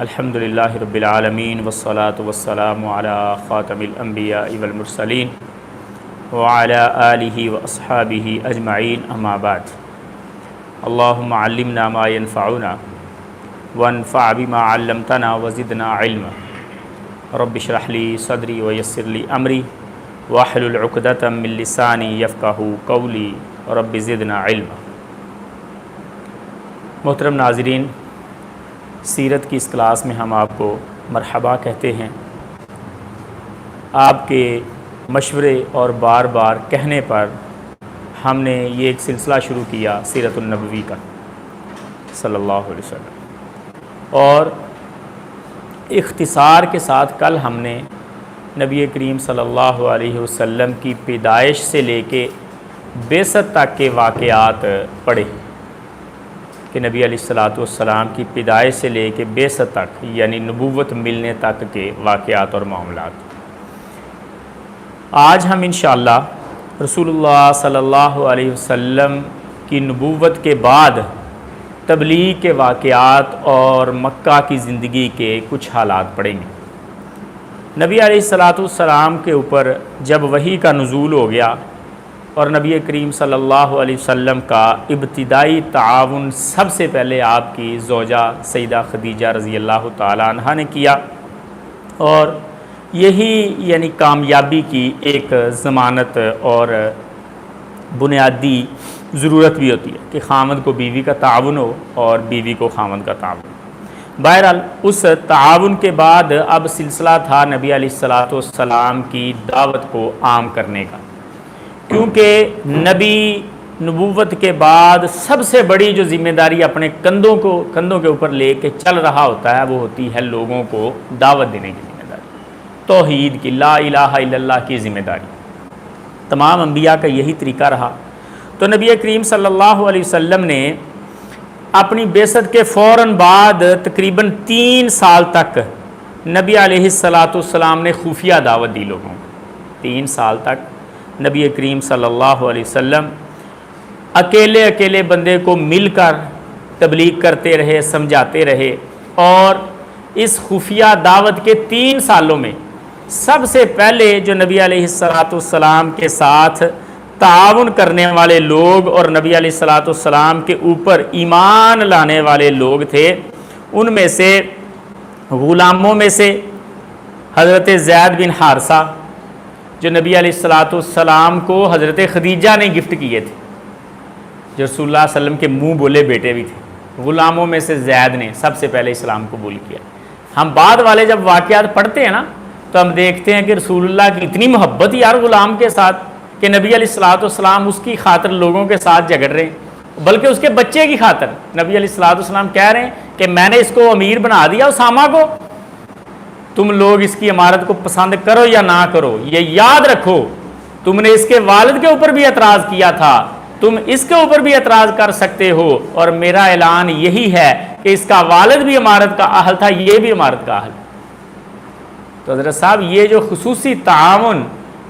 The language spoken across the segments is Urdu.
الحمدللہ رب العالمین والصلاة والسلام علی خاتم الانبیاء والمرسلین وعلی آلہ واصحابہ اجمعین اما بعد اللہم علمنا ما ينفعنا وانفع بما علمتنا وزدنا علما رب اشرح لی صدری ویسر لی امری واحلل عقدۃ من لسانی یفقہوا قولی رب زدنا علما۔ محترم ناظرین، سیرت کی اس کلاس میں ہم آپ کو مرحبا کہتے ہیں۔ آپ کے مشورے اور بار بار کہنے پر ہم نے یہ ایک سلسلہ شروع کیا سیرت النبوی کا صلی اللہ علیہ وسلم، اور اختصار کے ساتھ کل ہم نے نبی کریم صلی اللہ علیہ وسلم کی پیدائش سے لے کے بعثت تک کے واقعات پڑھے کہ نبی علیہ الصلوۃ والسلام کی پیدائش سے لے کے بعثت تک یعنی نبوت ملنے تک کے واقعات اور معاملات۔ آج ہم انشاءاللہ رسول اللہ صلی اللہ علیہ وسلم کی نبوت کے بعد تبلیغ کے واقعات اور مکہ کی زندگی کے کچھ حالات پڑھیں گے۔ نبی علیہ الصلوۃ والسلام کے اوپر جب وحی کا نزول ہو گیا اور نبی کریم صلی اللہ علیہ وسلم کا ابتدائی تعاون سب سے پہلے آپ کی زوجہ سیدہ خدیجہ رضی اللہ تعالیٰ عنہا نے کیا، اور یہی یعنی کامیابی کی ایک ضمانت اور بنیادی ضرورت بھی ہوتی ہے کہ خامند کو بیوی کا تعاون ہو اور بیوی کو خامند کا تعاون۔ بہرحال اس تعاون کے بعد اب سلسلہ تھا نبی علیہ الصلوۃ والسلام کی دعوت کو عام کرنے کا، کیونکہ نبی نبوت کے بعد سب سے بڑی جو ذمہ داری اپنے کندھوں کے اوپر لے کے چل رہا ہوتا ہے وہ ہوتی ہے لوگوں کو دعوت دینے کی ذمہ داری، توحید کی، لا الہ الا اللہ کی ذمہ داری۔ تمام انبیاء کا یہی طریقہ رہا۔ تو نبی کریم صلی اللہ علیہ وسلم نے اپنی بعثت کے فوراً بعد تقریباً 3 سال تک نبی علیہ الصلوۃ والسلام نے خفیہ دعوت دی لوگوں کو۔ 3 سال تک نبی کریم صلی اللہ علیہ وسلم اکیلے بندے کو مل کر تبلیغ کرتے رہے، سمجھاتے رہے، اور اس خفیہ دعوت کے 3 سالوں میں سب سے پہلے جو نبی علیہ الصلوۃ والسلام کے ساتھ تعاون کرنے والے لوگ اور نبی علیہ الصلوۃ والسلام کے اوپر ایمان لانے والے لوگ تھے، ان میں سے غلاموں میں سے حضرت زید بن حارثہ جو نبی علیہ الصلوۃ والسلام کو حضرت خدیجہ نے گفٹ کیے تھے، جو رسول اللہ صلی اللہ علیہ وسلم کے منہ بولے بیٹے بھی تھے۔ غلاموں میں سے زید نے سب سے پہلے اسلام قبول کیا۔ ہم بعد والے جب واقعات پڑھتے ہیں نا تو ہم دیکھتے ہیں کہ رسول اللہ کی اتنی محبت یار غلام کے ساتھ کہ نبی علیہ الصلوۃ والسلام اس کی خاطر لوگوں کے ساتھ جھگڑ رہے ہیں، بلکہ اس کے بچے کی خاطر نبی علیہ الصلوۃ والسلام کہہ رہے ہیں کہ میں نے اس کو امیر بنا دیا اسامہ کو، تم لوگ اس کی امارت کو پسند کرو یا نہ کرو، یہ یاد رکھو تم نے اس کے والد کے اوپر بھی اعتراض کیا تھا، تم اس کے اوپر بھی اعتراض کر سکتے ہو، اور میرا اعلان یہی ہے کہ اس کا والد بھی امارت کا اہل تھا، یہ بھی امارت کا اہل۔ تو حضرت صاحب یہ جو خصوصی تعاون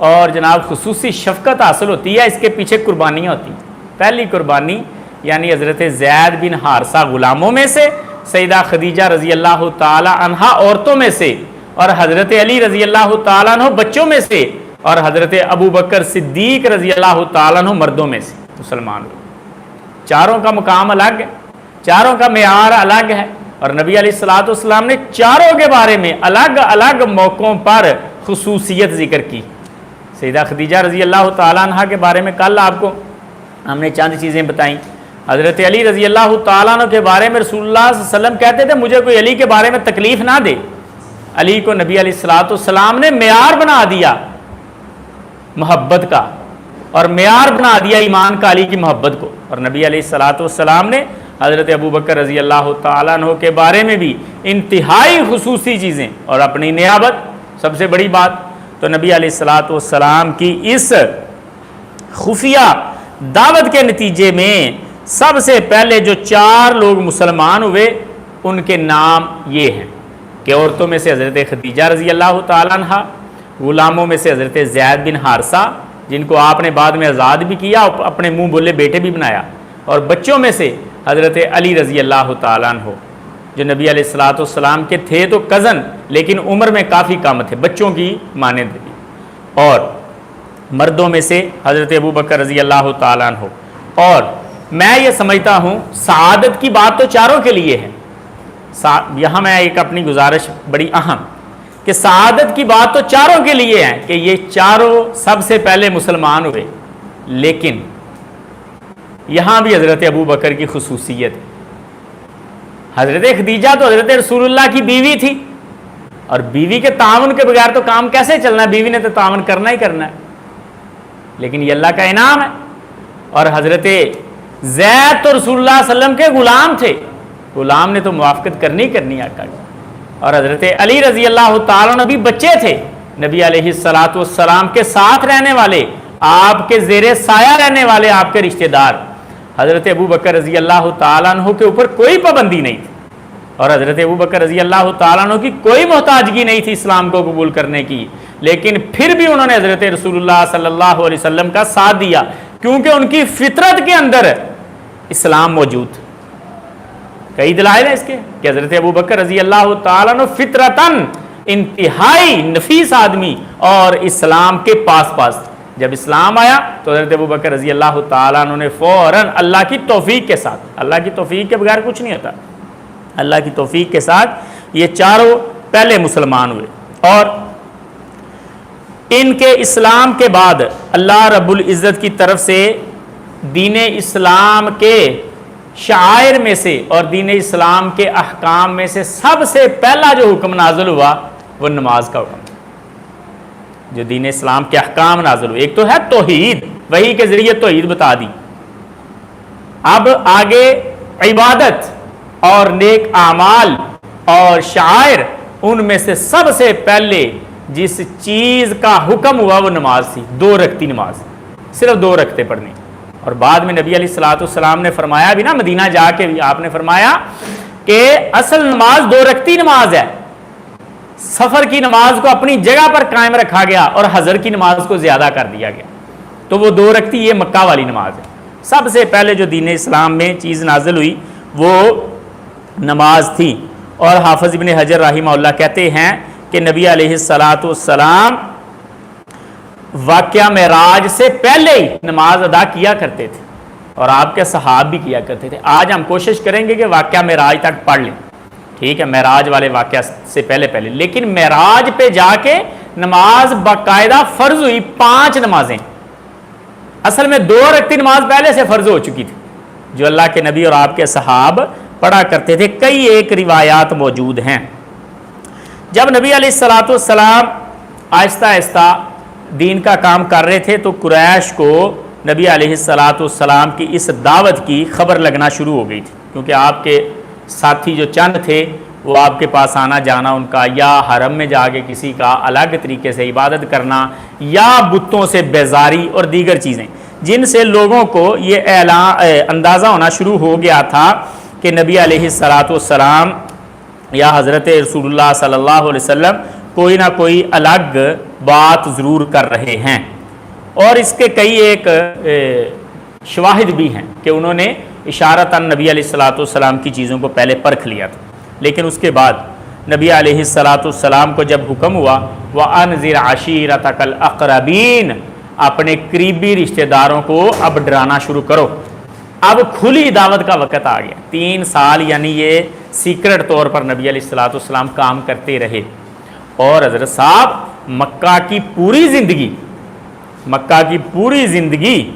اور جناب خصوصی شفقت حاصل ہوتی ہے، اس کے پیچھے قربانیاں ہوتی ہیں۔ پہلی قربانی یعنی حضرت زید بن حارثہ غلاموں میں سے، سیدہ خدیجہ رضی اللہ تعالی عنہا عورتوں میں سے، اور حضرت علی رضی اللہ تعالیٰ عنہ بچوں میں سے، اور حضرت ابو بکر صدیق رضی اللہ تعالیٰ عنہ مردوں میں سے مسلمان لوگ۔ چاروں کا مقام الگ ہے، چاروں کا معیار الگ ہے، اور نبی علیہ الصلوۃ والسلام نے چاروں کے بارے میں الگ الگ موقعوں پر خصوصیت ذکر کی۔ سیدہ خدیجہ رضی اللہ تعالیٰ عنہ کے بارے میں کل آپ کو ہم نے چند چیزیں بتائیں۔ حضرت علی رضی اللہ تعالیٰ عنہ کے بارے میں رسول اللہ صلی اللہ علیہ وسلم کہتے تھے مجھے کوئی علی کے بارے میں تکلیف نہ دے۔ علی کو نبی علیہ الصلوۃ والسلام نے معیار بنا دیا محبت کا، اور معیار بنا دیا ایمان کا علی کی محبت کو، اور نبی علیہ الصلوۃ والسلام نے حضرت ابو بکر رضی اللہ تعالیٰ عنہ کے بارے میں بھی انتہائی خصوصی چیزیں اور اپنی نیابت سب سے بڑی بات۔ تو نبی علیہ الصلوۃ والسلام کی اس خفیہ دعوت کے نتیجے میں سب سے پہلے جو 4 لوگ مسلمان ہوئے ان کے نام یہ ہیں کہ عورتوں میں سے حضرت خدیجہ رضی اللہ تعالیٰ عنہ، غلاموں میں سے حضرت زید بن حارثہ جن کو آپ نے بعد میں آزاد بھی کیا، اپنے منہ بولے بیٹے بھی بنایا، اور بچوں میں سے حضرت علی رضی اللہ تعالیٰ عنہ۔ جو نبی علیہ الصلوۃ والسلام کے تھے تو کزن، لیکن عمر میں کافی کم تھے، بچوں کی مانند تھے، اور مردوں میں سے حضرت ابوبکر رضی اللہ تعالیٰ عنہ۔ اور میں یہ سمجھتا ہوں سعادت کی بات تو چاروں کے لیے ہے، یہاں میں ایک اپنی گزارش بڑی اہم کہ سعادت کی بات تو چاروں کے لیے ہے کہ یہ چاروں سب سے پہلے مسلمان ہوئے، لیکن یہاں بھی حضرت ابوبکر کی خصوصیت ہے۔ حضرت خدیجہ تو حضرت رسول اللہ کی بیوی تھی، اور بیوی کے تعاون کے بغیر تو کام کیسے چلنا ہے، بیوی نے تو تعاون کرنا ہی کرنا ہے، لیکن یہ اللہ کا انعام ہے۔ اور حضرت زید تو رسول اللہ صلی اللہ علیہ وسلم کے غلام تھے، غلام نے تو موافقت کرنی آقا کی۔ اور حضرت علی رضی اللہ تعالیٰ عنہ بھی بچے تھے، نبی علیہ الصلوۃ والسلام کے ساتھ رہنے والے، آپ کے زیر سایہ رہنے والے، آپ کے رشتہ دار۔ حضرت ابوبکر رضی اللہ تعالیٰ عنہ کے اوپر کوئی پابندی نہیں تھی، اور حضرت ابوبکر رضی اللہ تعالیٰ عنہ کی کوئی محتاجگی نہیں تھی اسلام کو قبول کرنے کی، لیکن پھر بھی انہوں نے حضرت رسول اللہ صلی اللہ علیہ وسلم کا ساتھ دیا، کیونکہ ان کی فطرت کے اندر اسلام موجود تھا۔ کئی دلائل ہیں اس کے کہ حضرت ابوبکر رضی اللہ تعالیٰ عنہ فطرتاً انتہائی نفیس آدمی اور اسلام کے پاس جب اسلام آیا تو حضرت ابوبکر رضی اللہ تعالیٰ عنہ نے فوراً اللہ کی توفیق کے ساتھ، اللہ کی توفیق کے بغیر کچھ نہیں ہوتا، اللہ کی توفیق کے ساتھ یہ چاروں پہلے مسلمان ہوئے۔ اور ان کے اسلام کے بعد اللہ رب العزت کی طرف سے دین اسلام کے شعائر میں سے اور دین اسلام کے احکام میں سے سب سے پہلا جو حکم نازل ہوا وہ نماز کا حکم، جو دین اسلام کے احکام نازل ہوئے۔ ایک تو ہے توحید، وحی کے ذریعے توحید بتا دی، اب آگے عبادت اور نیک اعمال اور شعائر، ان میں سے سب سے پہلے جس چیز کا حکم ہوا وہ نماز تھی، 2 رکعتی نماز، صرف 2 رکعتیں پڑھنی۔ اور بعد میں نبی علیہ الصلوۃ والسلام نے فرمایا بھی نا، مدینہ جا کے بھی آپ نے فرمایا کہ اصل نماز 2 رکعتی نماز ہے، سفر کی نماز کو اپنی جگہ پر قائم رکھا گیا اور حضر کی نماز کو زیادہ کر دیا گیا، تو وہ 2 رکعتی یہ مکہ والی نماز ہے۔ سب سے پہلے جو دین اسلام میں چیز نازل ہوئی وہ نماز تھی۔ اور حافظ ابن حجر رحمہ اللہ کہتے ہیں کہ نبی علیہ الصلوۃ والسلام واقعہ معراج سے پہلے ہی نماز ادا کیا کرتے تھے، اور آپ کے صحابہ بھی کیا کرتے تھے۔ آج ہم کوشش کریں گے کہ واقعہ معراج تک پڑھ لیں، ٹھیک ہے، معراج والے واقعہ سے پہلے، لیکن معراج پہ جا کے نماز باقاعدہ فرض ہوئی، 5 نمازیں، اصل میں 2 رکعتی نماز پہلے سے فرض ہو چکی تھی، جو اللہ کے نبی اور آپ کے صحابہ پڑھا کرتے تھے۔ کئی ایک روایات موجود ہیں۔ جب نبی علیہ الصلوۃ والسلام آہستہ آہستہ دین کا کام کر رہے تھے تو قریش کو نبی علیہ الصلوۃ والسلام کی اس دعوت کی خبر لگنا شروع ہو گئی تھی، کیونکہ آپ کے ساتھی جو چند تھے وہ آپ کے پاس آنا جانا ان کا یا حرم میں جا کے کسی کا الگ طریقے سے عبادت کرنا یا بتوں سے بیزاری اور دیگر چیزیں، جن سے لوگوں کو یہ اندازہ ہونا شروع ہو گیا تھا کہ نبی علیہ الصلوۃ والسلام یا حضرت رسول اللہ صلی اللہ علیہ وسلم کوئی نہ کوئی الگ بات ضرور کر رہے ہیں۔ اور اس کے کئی ایک شواہد بھی ہیں کہ انہوں نے اشارتاً نبی علیہ الصلوۃ والسلام کی چیزوں کو پہلے پرکھ لیا تھا، لیکن اس کے بعد نبی علیہ الصلوۃ والسلام کو جب حکم ہوا وَأَنذِرْ عَشِيرَتَكَ الْأَقْرَبِينَ، اپنے قریبی رشتہ داروں کو اب ڈرانا شروع کرو۔ اب کھلی دعوت کا وقت آ گیا، 3 سال یعنی یہ سیکرٹ طور پر نبی علیہ الصلوۃ والسلام کام کرتے رہے، اور حضرت صاحب مکہ کی پوری زندگی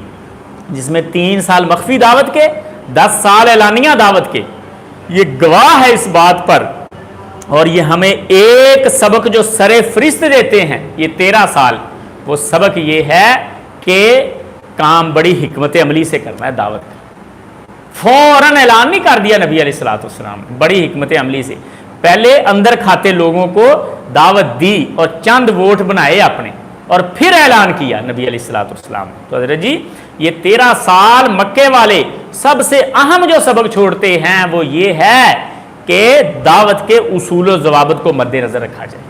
جس میں 3 سال مخفی دعوت کے، 10 سال اعلانیہ دعوت کے، یہ گواہ ہے اس بات پر۔ اور یہ ہمیں ایک سبق جو سر فہرست دیتے ہیں یہ 13 سال، وہ سبق یہ ہے کہ کام بڑی حکمت عملی سے کرنا ہے دعوت کا۔ فوراً اعلان نہیں کر دیا نبی علیہ الصلوۃ والسلام، بڑی حکمت عملی سے پہلے اندر کھاتے لوگوں کو دعوت دی اور چند ووٹ بنائے اپنے، اور پھر اعلان کیا نبی علیہ الصلوۃ والسلام۔ تو حضرت جی یہ 13 سال مکے والے سب سے اہم جو سبق چھوڑتے ہیں وہ یہ ہے کہ دعوت کے اصول و ضوابط کو مد نظر رکھا جائے۔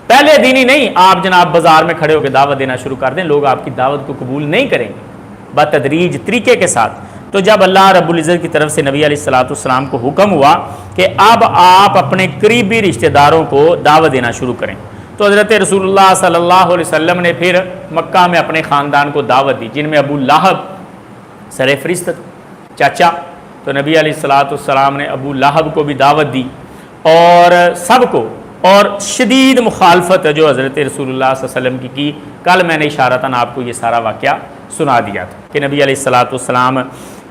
پہلے دن ہی نہیں آپ جناب بازار میں کھڑے ہو کے دعوت دینا شروع کر دیں، لوگ آپ کی دعوت کو قبول نہیں کریں گے۔ بتدریج طریقے کے ساتھ تو جب اللہ رب العزت کی طرف سے نبی علیہ الصلوۃ والسلام کو حکم ہوا کہ اب آپ اپنے قریبی رشتہ داروں کو دعوت دینا شروع کریں، تو حضرت رسول اللہ صلی اللہ علیہ وسلم نے پھر مکہ میں اپنے خاندان کو دعوت دی، جن میں ابو لہب سر فہرست چاچا، تو نبی علیہ الصلوۃ والسلام نے ابو لہب کو بھی دعوت دی اور سب کو، اور شدید مخالفت جو حضرت رسول اللہ صلی اللہ علیہ وسلم کی کل میں نے اشارتاً آپ کو یہ سارا واقعہ سنا دیا تھا کہ نبی علیہ الصلوۃ والسلام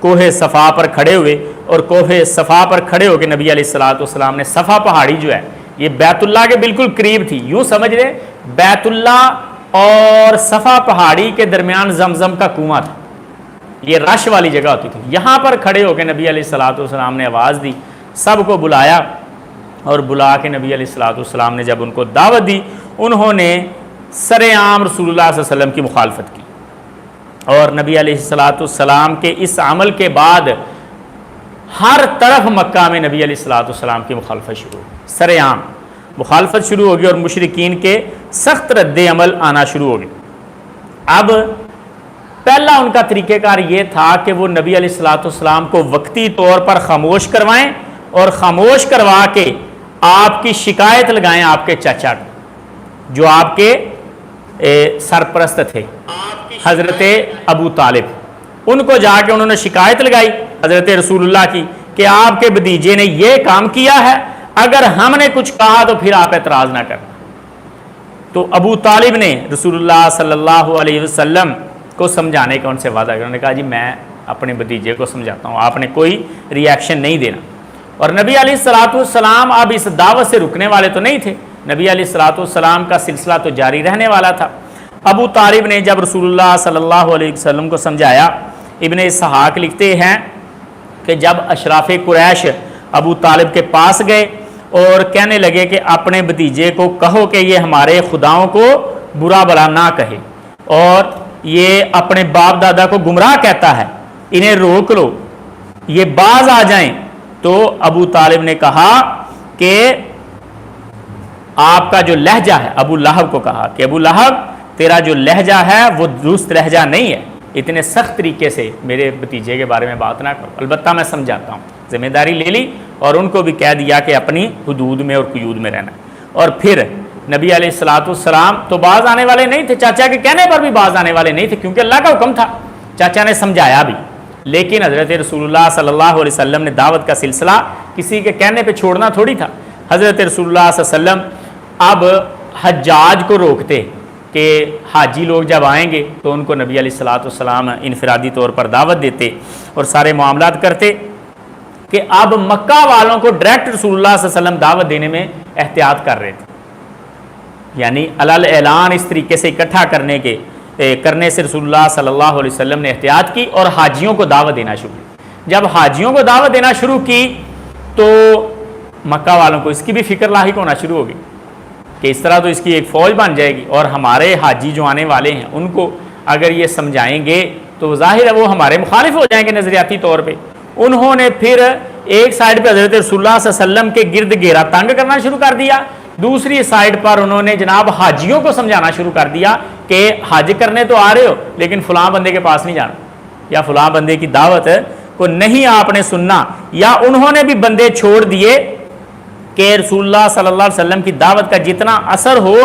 کوہ صفا پر کھڑے ہوئے، اور کوہ صفا پر کھڑے ہو کے نبی علیہ الصلوۃ والسلام نے صفا پہاڑی جو ہے یہ بیت اللہ کے بالکل قریب تھی، یوں سمجھ لیں بیت اللہ اور صفا پہاڑی کے درمیان زمزم کا کنواں تھا، یہ رش والی جگہ ہوتی تھی، یہاں پر کھڑے ہو کے نبی علیہ الصلوۃ والسلام نے آواز دی، سب کو بلایا، اور بلا کے نبی علیہ الصلوۃ والسلام نے جب ان کو دعوت دی، انہوں نے سر عام رسول اللہ صلی اللہ علیہ وسلم کی مخالفت کی، اور نبی علیہ الصلوۃ والسلام کے اس عمل کے بعد ہر طرف مکہ میں نبی علیہ الصلوۃ والسلام کی مخالفت شروع ہوئی، سر عام مخالفت شروع ہو گئی، اور مشرکین کے سخت رد عمل آنا شروع ہو گئے۔ اب پہلا ان کا طریقہ کار یہ تھا کہ وہ نبی علیہ الصلوۃ والسلام کو وقتی طور پر خاموش کروائیں، اور خاموش کروا کے آپ کی شکایت لگائیں آپ کے چاچا کو، جو آپ کے سرپرست تھے حضرت ابو طالب، ان کو جا کے انہوں نے شکایت لگائی حضرت رسول اللہ کی کہ آپ کے بھتیجے نے یہ کام کیا ہے، اگر ہم نے کچھ کہا تو پھر آپ اعتراض نہ کرنا۔ تو ابو طالب نے رسول اللہ صلی اللہ علیہ وسلم کو سمجھانے کا ان سے وعدہ کیا، انہوں نے کہا جی میں اپنے بھتیجے کو سمجھاتا ہوں، آپ نے کوئی ریئیکشن نہیں دینا۔ اور نبی علیہ الصلوۃ والسلام اب اس دعوت سے رکنے والے تو نہیں تھے، نبی علیہ الصلوۃ والسلام کا سلسلہ تو جاری رہنے والا تھا۔ ابو طالب نے جب رسول اللہ صلی اللہ علیہ وسلم کو سمجھایا، ابن اسحاق لکھتے ہیں کہ جب اشراف قریش ابو طالب کے پاس گئے اور کہنے لگے کہ اپنے بھتیجے کو کہو کہ یہ ہمارے خداؤں کو برا بلا نہ کہے، اور یہ اپنے باپ دادا کو گمراہ کہتا ہے، انہیں روک لو، یہ باز آ جائیں، تو ابو طالب نے کہا کہ آپ کا جو لہجہ ہے، ابو لہب کو کہا کہ ابو لہب تیرا جو لہجہ ہے وہ درست لہجہ نہیں ہے، اتنے سخت طریقے سے میرے بھتیجے کے بارے میں بات نہ کرو، البتہ میں سمجھاتا ہوں۔ ذمہ داری لے لی اور ان کو بھی کہہ دیا کہ اپنی حدود میں اور قیود میں رہنا۔ اور پھر نبی علیہ الصلوۃ والسلام تو باز آنے والے نہیں تھے، چاچا کے کہنے پر بھی باز آنے والے نہیں تھے، کیونکہ اللہ کا حکم تھا، چاچا نے سمجھایا بھی، لیکن حضرت رسول اللہ صلی اللہ علیہ وسلم نے دعوت کا سلسلہ کسی کے کہنے پہ چھوڑنا تھوڑی تھا۔ حضرت رسول اللہ صلی اللہ علیہ وسلم اب حجاج کو روکتے کہ حاجی لوگ جب آئیں گے تو ان کو نبی علیہ الصلوۃ والسلام انفرادی طور پر دعوت دیتے اور سارے معاملات کرتے، کہ اب مکہ والوں کو ڈائریکٹ رسول اللہ صلی اللہ علیہ وسلم دعوت دینے میں احتیاط کر رہے تھے، یعنی علل اعلان اس طریقے سے اکٹھا کرنے سے رسول اللہ صلی اللہ علیہ وسلم نے احتیاط کی اور حاجیوں کو دعوت دینا شروع کی۔ جب حاجیوں کو دعوت دینا شروع کی تو مکہ والوں کو اس کی بھی فکر لاحق ہونا شروع ہوگی کہ اس طرح تو اس کی ایک فوج بن جائے گی، اور ہمارے حاجی جو آنے والے ہیں ان کو اگر یہ سمجھائیں گے تو ظاہر ہے وہ ہمارے مخالف ہو جائیں گے نظریاتی طور پہ۔ انہوں نے پھر ایک سائڈ پہ حضرت رسول اللہ صلی اللہ علیہ وسلم کے گرد گھیرا تنگ کرنا شروع کر دیا، دوسری سائڈ پر انہوں نے جناب حاجیوں کو سمجھانا شروع کر دیا کہ حج کرنے تو آ رہے ہو لیکن فلاں بندے کے پاس نہیں جانا، یا فلاں بندے کی دعوت کو نہیں آپ نے سننا، یا انہوں نے بھی بندے چھوڑ دیے کہ رسول اللہ صلی اللہ علیہ وسلم کی دعوت کا جتنا اثر ہو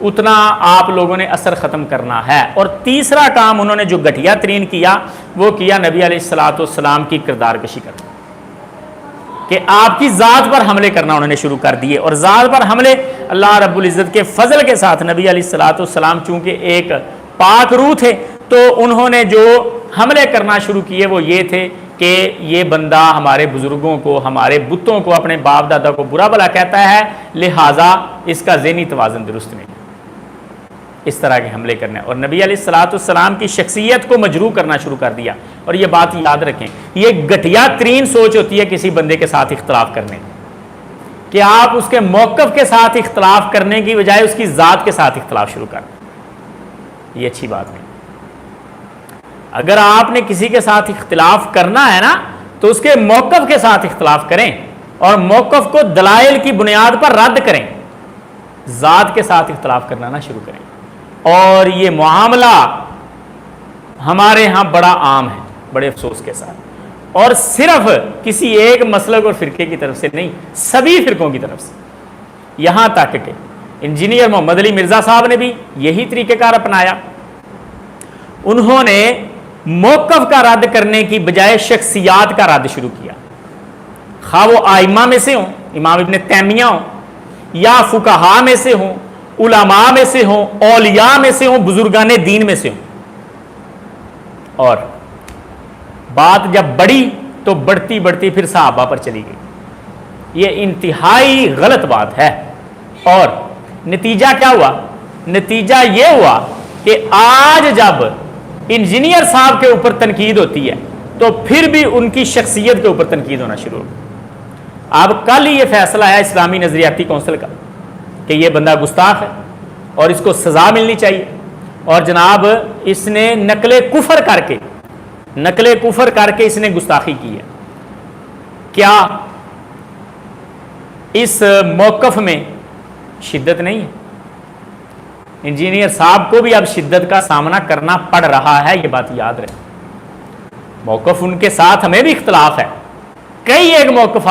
اتنا آپ لوگوں نے اثر ختم کرنا ہے۔ اور تیسرا کام انہوں نے جو گھٹیا ترین کیا وہ کیا نبی علیہ الصلوۃ والسلام کی کردار کشی کرنا، کہ آپ کی ذات پر حملے کرنا انہوں نے شروع کر دیے، اور ذات پر حملے اللہ رب العزت کے فضل کے ساتھ نبی علیہ الصلوۃ والسلام چونکہ ایک پاک روح تھے تو انہوں نے جو حملے کرنا شروع کیے وہ یہ تھے کہ یہ بندہ ہمارے بزرگوں کو، ہمارے بتوں کو، اپنے باپ دادا کو برا بھلا کہتا ہے، لہٰذا اس کا ذہنی توازن درست نہیں، اس طرح کے حملے کرنے، اور نبی علیہ الصلوۃ والسلام کی شخصیت کو مجروح کرنا شروع کر دیا۔ اور یہ بات یاد رکھیں، یہ گھٹیا ترین سوچ ہوتی ہے کسی بندے کے ساتھ اختلاف کرنے کی، کہ آپ اس کے موقف کے ساتھ اختلاف کرنے کی بجائے اس کی ذات کے ساتھ اختلاف شروع کر دیں، یہ اچھی بات نہیں۔ اگر آپ نے کسی کے ساتھ اختلاف کرنا ہے نا تو اس کے موقف کے ساتھ اختلاف کریں اور موقف کو دلائل کی بنیاد پر رد کریں، ذات کے ساتھ اختلاف کرنا نہ شروع کریں۔ اور یہ معاملہ ہمارے ہاں بڑا عام ہے، بڑے افسوس کے ساتھ، اور صرف کسی ایک مسلک اور فرقے کی طرف سے نہیں، سبھی فرقوں کی طرف سے، یہاں تک کہ انجینئر محمد علی مرزا صاحب نے بھی یہی طریقہ کار اپنایا۔ انہوں نے موقف کا رد کرنے کی بجائے شخصیات کا رد شروع کیا، خواہ وہ آئمہ میں سے ہوں، امام ابن تیمیہ ہوں، یا فقہاء میں سے ہوں، علماء میں سے ہوں، اولیاء میں سے ہوں، بزرگان دین میں سے ہوں۔ اور بات جب بڑھی تو بڑھتی بڑھتی پھر صحابہ پر چلی گئی۔ یہ انتہائی غلط بات ہے۔ اور نتیجہ کیا ہوا؟ نتیجہ یہ ہوا کہ آج جب انجینئر صاحب کے اوپر تنقید ہوتی ہے تو پھر بھی ان کی شخصیت کے اوپر تنقید ہونا شروع ہو گئی۔ اب کل ہی یہ فیصلہ ہے اسلامی نظریاتی کونسل کا کہ یہ بندہ گستاخ ہے اور اس کو سزا ملنی چاہیے، اور جناب اس نے نقل کفر کر کے اس نے گستاخی کی ہے۔ کیا اس موقف میں شدت نہیں ہے؟ انجینئر صاحب کو بھی اب شدت کا سامنا کرنا پڑ رہا ہے، یہ بات یاد رہے۔ موقف ان کے ساتھ ہمیں بھی اختلاف ہے، کئی ایک موقف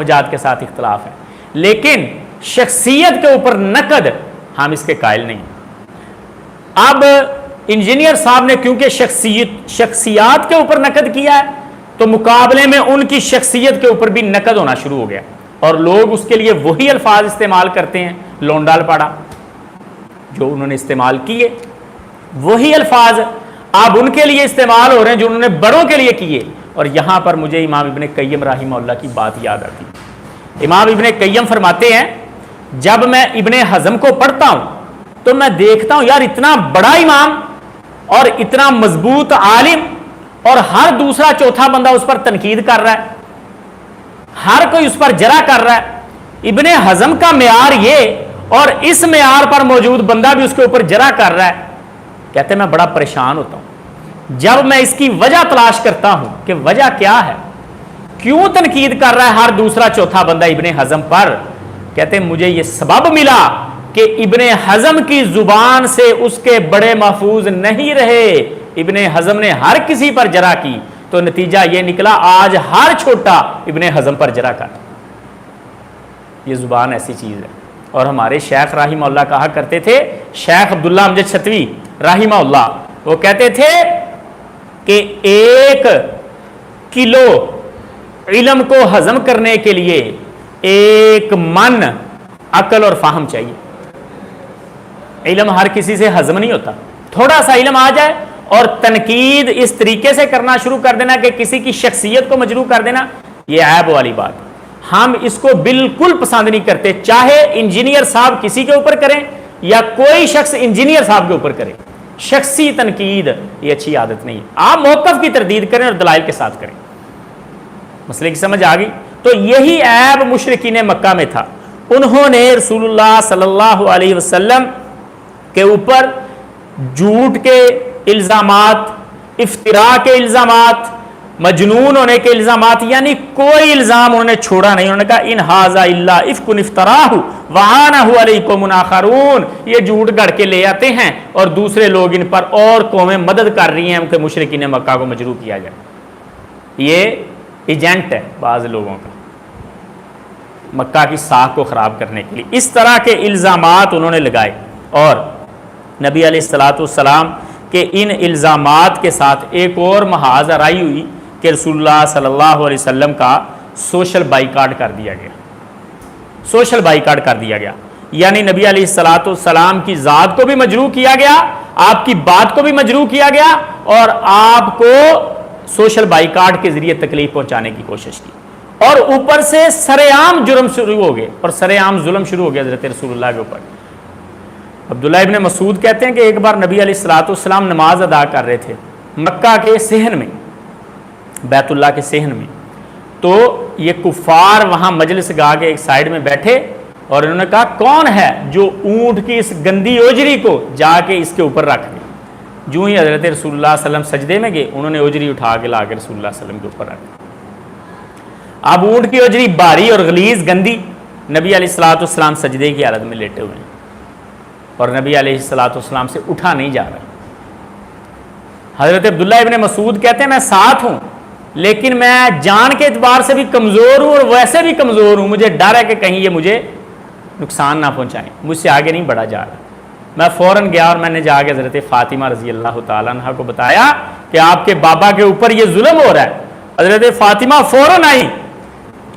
جات کے ساتھ اختلاف ہے، لیکن شخصیت کے اوپر نقد ہم اس کے قائل نہیں۔ اب انجینئر صاحب نے کیونکہ شخصیات کے اوپر نقد کیا ہے تو مقابلے میں ان کی شخصیت کے اوپر بھی نقد ہونا شروع ہو گیا، اور لوگ اس کے لیے وہی الفاظ استعمال کرتے ہیں، لونڈال پاڑا جو انہوں نے استعمال کیے، وہی الفاظ اب ان کے لیے استعمال ہو رہے ہیں جو انہوں نے بڑوں کے لیے کیے۔ اور یہاں پر مجھے امام ابن قیم رحمہ اللہ کی بات یاد آتی ہے۔ امام ابن قیم فرماتے ہیں جب میں ابن حزم کو پڑھتا ہوں تو میں دیکھتا ہوں یار اتنا بڑا امام اور اتنا مضبوط عالم، اور ہر دوسرا چوتھا بندہ اس پر تنقید کر رہا ہے، ہر کوئی اس پر جرح کر رہا ہے۔ ابن حزم کا معیار یہ اور اس معیار پر موجود بندہ بھی اس کے اوپر جرح کر رہا ہے۔ کہتے ہیں میں بڑا پریشان ہوتا ہوں جب میں اس کی وجہ تلاش کرتا ہوں کہ وجہ کیا ہے، کیوں تنقید کر رہا ہے ہر دوسرا چوتھا بندہ ابن حزم پر۔ کہتے ہیں مجھے یہ سبب ملا کہ ابن حزم کی زبان سے اس کے بڑے محفوظ نہیں رہے، ابن حزم نے ہر کسی پر جرح کی، تو نتیجہ یہ نکلا آج ہر چھوٹا ابن حزم پر جرح کر۔ یہ زبان ایسی چیز ہے۔ اور ہمارے شیخ رحمہ اللہ کہا کرتے تھے، شیخ عبداللہ امجد شتوی رحمہ اللہ، وہ کہتے تھے کہ 1 کلو علم کو ہضم کرنے کے لیے 1 من عقل اور فہم چاہیے۔ علم ہر کسی سے ہضم نہیں ہوتا، تھوڑا سا علم آ جائے اور تنقید اس طریقے سے کرنا شروع کر دینا کہ کسی کی شخصیت کو مجروح کر دینا، یہ عیب والی بات۔ ہم اس کو بالکل پسند نہیں کرتے، چاہے انجینئر صاحب کسی کے اوپر کریں یا کوئی شخص انجینئر صاحب کے اوپر کرے، شخصی تنقید یہ اچھی عادت نہیں ہے۔ آپ موقف کی تردید کریں اور دلائل کے ساتھ کریں۔ مسئلے کی سمجھ آ گئی؟ تو یہی عیب مشرکین مکہ میں تھا، انہوں نے رسول اللہ صلی اللہ علیہ وسلم کے اوپر جھوٹ کے الزامات، افتراء کے الزامات، مجنون ہونے کے الزامات، یعنی کوئی الزام انہوں نے چھوڑا نہیں۔ انہوں نے کہا ان ھذا الا افک افتراہ وعانہ علیکم آخرون، یہ جھوٹ گڑھ کے لے آتے ہیں اور دوسرے لوگ ان پر اور قومیں مدد کر رہی ہیں کہ مشرکین مکہ کو مجروح کیا جائے۔ یہ ایجنٹ ہے بعض لوگوں کا مکہ کی ساکھ کو خراب کرنے کے لیے، اس طرح کے الزامات انہوں نے لگائے۔ اور نبی علیہ الصلوۃ والسلام کہ ان الزامات کے ساتھ ایک اور محاذ آرائی ہوئی کہ رسول اللہ صلی اللہ علیہ وسلم کا سوشل بائیکاٹ کر دیا گیا، سوشل بائیکاٹ کر دیا گیا، یعنی نبی علیہ الصلوۃ والسلام کی ذات کو بھی مجروح کیا گیا، آپ کی بات کو بھی مجروح کیا گیا، اور آپ کو سوشل بائیکاٹ کے ذریعے تکلیف پہنچانے کی کوشش کی، اور اوپر سے سرے عام جرم شروع ہو گئے اور سرے عام ظلم شروع ہو گیا حضرت رسول اللہ کے اوپر۔ عبداللہ ابن مسعود کہتے ہیں کہ ایک بار نبی علیہ الصلوۃ والسلام نماز ادا کر رہے تھے مکہ کے صحن میں، بیت اللہ کے صحن میں، تو یہ کفار وہاں مجلس گاہ کے ایک سائیڈ میں بیٹھے اور انہوں نے کہا کون ہے جو اونٹ کی اس گندی اوجری کو جا کے اس کے اوپر رکھ دے۔ جو ہی حضرت رسول اللہ صلی اللہ علیہ وسلم سجدے میں گئے، انہوں نے اوجری اٹھا کے لا کے رسول اللہ صلی اللہ علیہ وسلم کے اوپر رکھ دی۔ اب اونٹ کی اوجری بھاری اور غلیظ گندی، نبی علیہ الصلوۃ والسلام سجدے کی حالت میں لیٹے ہوئے ہیں اور نبی علیہ الصلوۃ والسلام سے اٹھا نہیں جا رہا۔ حضرت عبداللہ ابن مسعود کہتے ہیں میں ساتھ ہوں لیکن میں جان کے اعتبار سے بھی کمزور ہوں اور ویسے بھی کمزور ہوں، مجھے ڈر ہے کہ کہیں یہ مجھے نقصان نہ پہنچائیں، مجھ سے آگے نہیں بڑھا جا رہا۔ میں فوراً گیا اور میں نے جا کے حضرت فاطمہ رضی اللہ تعالیٰ عنہ کو بتایا کہ آپ کے بابا کے اوپر یہ ظلم ہو رہا ہے۔ حضرت فاطمہ فوراً آئی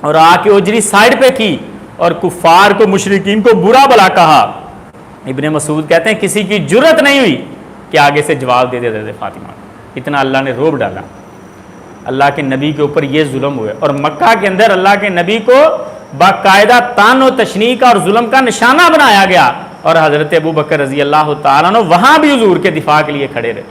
اور آ کے اجری سائڈ پہ کی اور کفار کو، مشرکین کو برا بلا کہا۔ ابن مسعود کہتے ہیں کسی کی جرت نہیں ہوئی کہ آگے سے جواب دے دے حضرت فاطمہ، اتنا اللہ نے روب ڈالا۔ اللہ کے نبی کے اوپر یہ ظلم ہوئے، اور مکہ کے اندر اللہ کے نبی کو باقاعدہ طعن و تشنیع کا اور ظلم کا نشانہ بنایا گیا، اور حضرت ابو بکر رضی اللہ تعالیٰ عنہ وہاں بھی حضور کے دفاع کے لیے کھڑے رہے۔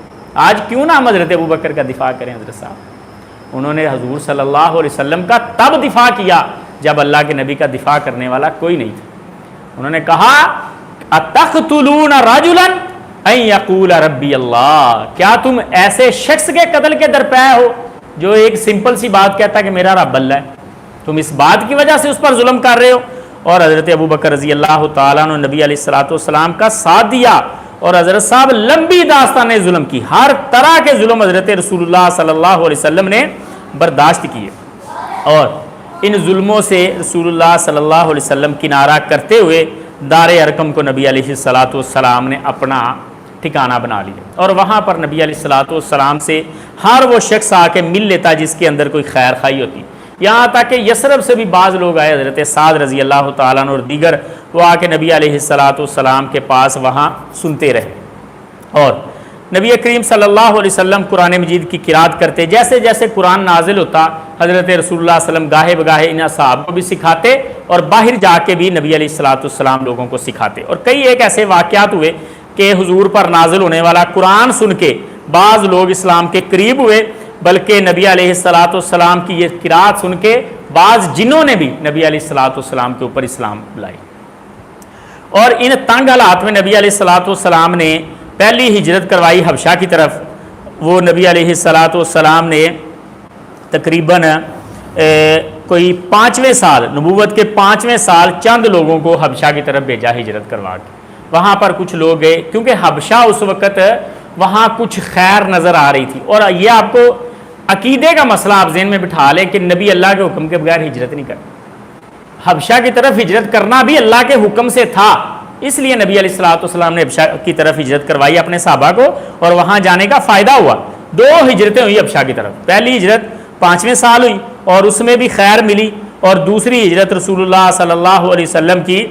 آج کیوں نہ ہم حضرت ابو بکر کا دفاع کریں؟ حضرت صاحب انہوں نے حضور صلی اللہ علیہ وسلم کا تب دفاع کیا جب اللہ کے نبی کا دفاع کرنے والا کوئی نہیں تھا۔ انہوں نے کہا اتقتلون رجلا ان یقول ربی اللہ، کیا تم ایسے شخص کے قتل کے درپے ہو جو ایک سمپل سی بات کہتا ہے کہ میرا رب اللہ ہے، تم اس بات کی وجہ سے اس پر ظلم کر رہے ہو؟ اور حضرت ابو بکر رضی اللہ تعالیٰ عنہ نبی علیہ الصلوۃ والسلام کا ساتھ دیا، اور حضرت صاحب لمبی داستان ظلم کی، ہر طرح کے ظلم حضرت رسول اللہ صلی اللہ علیہ وسلم نے برداشت کیے، اور ان ظلموں سے رسول اللہ صلی اللہ علیہ وسلم کنارہ کرتے ہوئے دار ارقم کو نبی علیہ الصلوۃ والسلام نے اپنا ٹھکانہ بنا لیا، اور وہاں پر نبی علیہ الصلوۃ والسلام سے ہر وہ شخص آ کے مل لیتا جس کے اندر کوئی خیر خواہی ہوتی۔ یہاں تک کہ یثرب سے بھی بعض لوگ آئے، حضرت سعد رضی اللہ تعالیٰ عنہ اور دیگر، وہ آ کے نبی علیہ الصلوۃ والسلام کے پاس وہاں سنتے رہے، اور نبی کریم صلی اللہ علیہ وسلم قرآن مجید کی قرات کرتے، جیسے جیسے قرآن نازل ہوتا حضرت رسول اللہ صلی اللہ علیہ وسلم گاہے بگاہے ان اصحاب کو بھی سکھاتے، اور باہر جا کے بھی نبی علیہ الصلوۃ والسلام لوگوں کو سکھاتے۔ اور کئی ایک ایسے واقعات ہوئے کہ حضور پر نازل ہونے والا قرآن سن کے بعض لوگ اسلام کے قریب ہوئے، بلکہ نبی علیہ الصلوۃ والسلام کی یہ قرات سن کے بعض جنوں نے بھی نبی علیہ الصلوۃ والسلام کے اوپر اسلام لائی۔ اور ان تنگ حالات میں نبی علیہ الصلوۃ والسلام نے پہلی ہجرت کروائی حبشہ کی طرف۔ وہ نبی علیہ الصلوۃ والسلام نے تقریباً کوئی 5ویں سال، نبوت کے 5ویں سال چند لوگوں کو حبشہ کی طرف بھیجا ہجرت کروا کے۔ وہاں پر کچھ لوگ گئے، کیونکہ حبشہ اس وقت وہاں کچھ خیر نظر آ رہی تھی، اور یہ آپ کو عقیدے کا مسئلہ آپ ذہن میں بٹھا لیں کہ نبی اللہ کے حکم کے بغیر ہجرت نہیں کرتا۔ حبشہ کی طرف ہجرت کرنا بھی اللہ کے حکم سے تھا، اس لیے نبی علیہ الصلوۃ والسلام نے حبشہ کی طرف ہجرت کروائی اپنے صحابہ کو، اور وہاں جانے کا فائدہ ہوا۔ 2 ہجرتیں ہوئی حبشہ کی طرف، پہلی ہجرت 5ویں سال ہوئی اور اس میں بھی خیر ملی، اور دوسری ہجرت رسول اللہ صلی اللہ علیہ وسلم کی